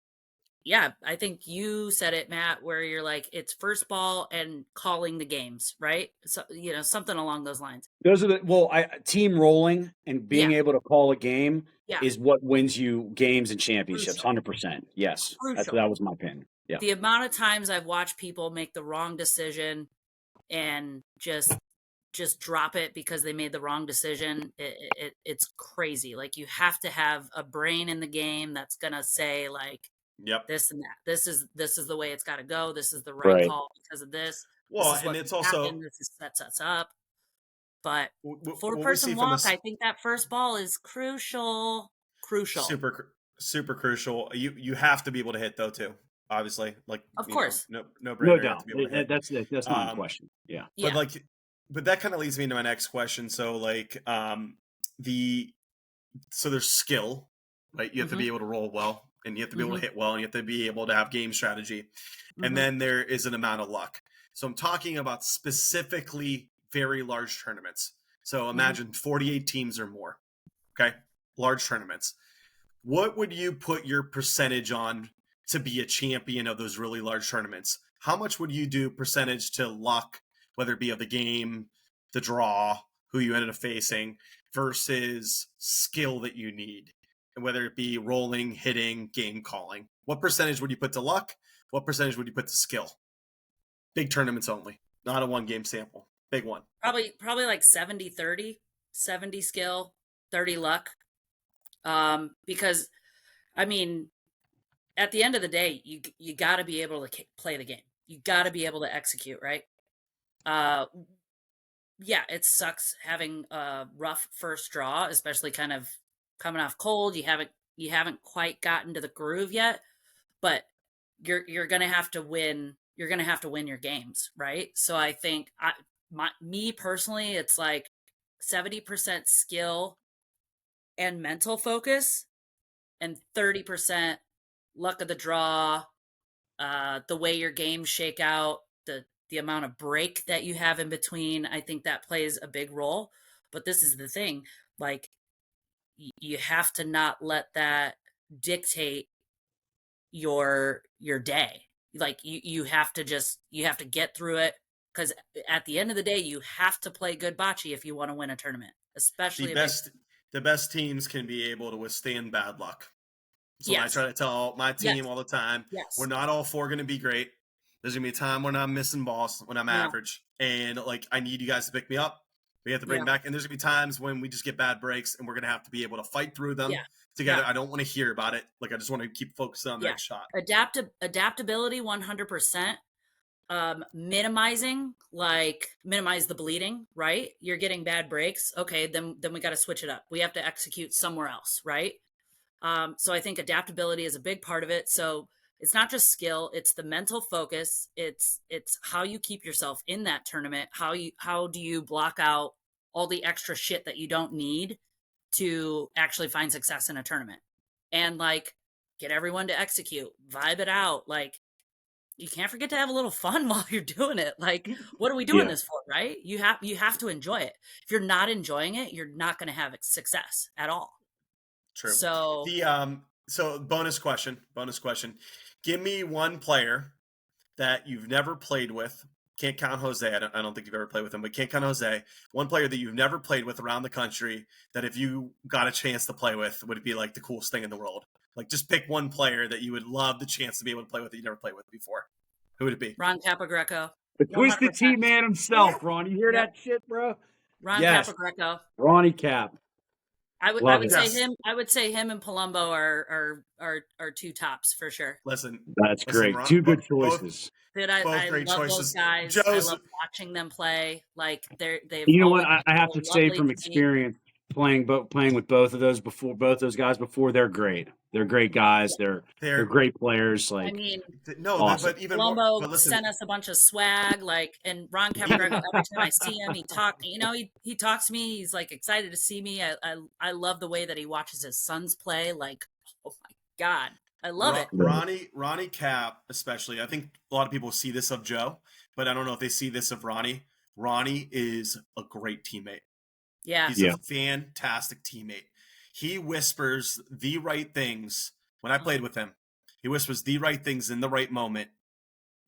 you said it, Matt, where you're like, it's first ball and calling the games, right? So, something along those lines. Those are team rolling and being able to call a game is what wins you games and championships. 100%. Yes. That was my pin. Yeah. The amount of times I've watched people make the wrong decision and just drop it because they made the wrong decision. It's crazy. Like you have to have a brain in the game that's going to say like, yep, this and that. This is the way it's got to go. This is the right call because of this. Well, and it's also this sets us up. But 4-person walk, I think that first ball is crucial. Super crucial. You have to be able to hit though too. Obviously, like of course, no doubt. That's not a question. Yeah, but that kind of leads me into my next question. So like there's skill, right? You have to be able to roll well. And you have to be able to hit well, and you have to be able to have game strategy. And then there is an amount of luck. So I'm talking about specifically very large tournaments. So imagine 48 teams or more, okay? Large tournaments. What would you put your percentage on to be a champion of those really large tournaments? How much would you do percentage to luck, whether it be of the game, the draw, who you ended up facing, versus skill that you need? And whether it be rolling, hitting, game calling, what percentage would you put to luck? What percentage would you put to skill? Big tournaments only, not a 1-game sample. Big one. Probably like 70-30, 70 skill, 30 luck. Because I mean, at the end of the day, you got to be able to play the game. You got to be able to execute, right? It sucks having a rough first draw, especially kind of coming off cold. You haven't quite gotten to the groove yet, but you're gonna have to win. You're gonna have to win your games, right? So I think me personally, it's like 70% skill and mental focus, and 30% luck of the draw, the way your games shake out, the amount of break that you have in between. I think that plays a big role. But this is the thing, like, you have to not let that dictate your day. Like you have to get through it, because at the end of the day, you have to play good bocce if you want to win a tournament, especially the best teams can be able to withstand bad luck. So I try to tell my team all the time, we're not all 4 going to be great. There's going to be a time when I'm missing balls, when I'm average, and like I need you guys to pick me up. We have to bring back, and there's gonna be times when we just get bad breaks, and we're gonna have to be able to fight through them together. I don't want to hear about it. Like I just want to keep focusing on the next shot. Adaptability, 100%. Minimize the bleeding. Right, you're getting bad breaks. Okay, then we got to switch it up. We have to execute somewhere else. Right. So I think adaptability is a big part of it. So it's not just skill, it's the mental focus. It's how you keep yourself in that tournament. How do you block out all the extra shit that you don't need to actually find success in a tournament? And like, get everyone to execute, vibe it out. Like, you can't forget to have a little fun while you're doing it. Like, what are we doing this for, right? You have to enjoy it. If you're not enjoying it, you're not going to have success at all. True. So so bonus question. Give me one player that you've never played with. Can't count Jose. I don't think you've ever played with him, but can't count Jose. One player that you've never played with around the country that if you got a chance to play with would be like the coolest thing in the world. Like just pick one player that you would love the chance to be able to play with that you never played with before. Who would it be? Ron Capogreco. The Twisted Tea man himself, Ron. You hear that shit, bro? Ron Capogreco. Ronnie Cap. I would say him. I would say him and Palumbo are two tops for sure. That's great. Ron, two good choices. Dude, I love choices. Those guys. I love watching them play. Like they've. You know what? I have to say from experience, playing with both of those guys before, they're great. They're great guys. They're great players. Like, I mean, no, awesome. But even Palumbo more, sent us a bunch of swag. Like, and Ron Capogreco, every time I see him, he talks to me. He's like excited to see me. I love the way that he watches his sons play. Like, oh my God. I love it. Ronnie Cap, especially. I think a lot of people see this of Joe, but I don't know if they see this of Ronnie. Ronnie is a great teammate. Yeah. He's a fantastic teammate. He whispers the right things. When I played with him, he whispers the right things in the right moment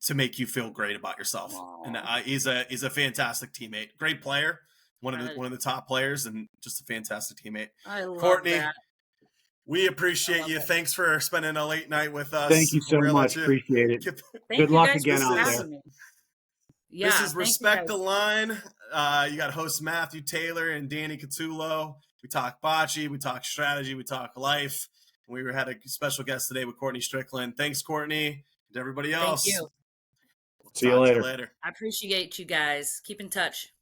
to make you feel great about yourself. Wow. And he's a fantastic teammate. Great player. One of the top players and just a fantastic teammate. I love Courtney, that. We appreciate you. Thanks for spending a late night with us. Thank you so much. Appreciate it. Good luck again out there. Yeah, this is Respect the Line. You got host Matthew Taylor and Danny Catullo. We talk bocce, we talk strategy, we talk life. We had a special guest today with Courtney Strickland. Thanks, Courtney, and everybody else. Thank you. See you later. I appreciate you guys. Keep in touch.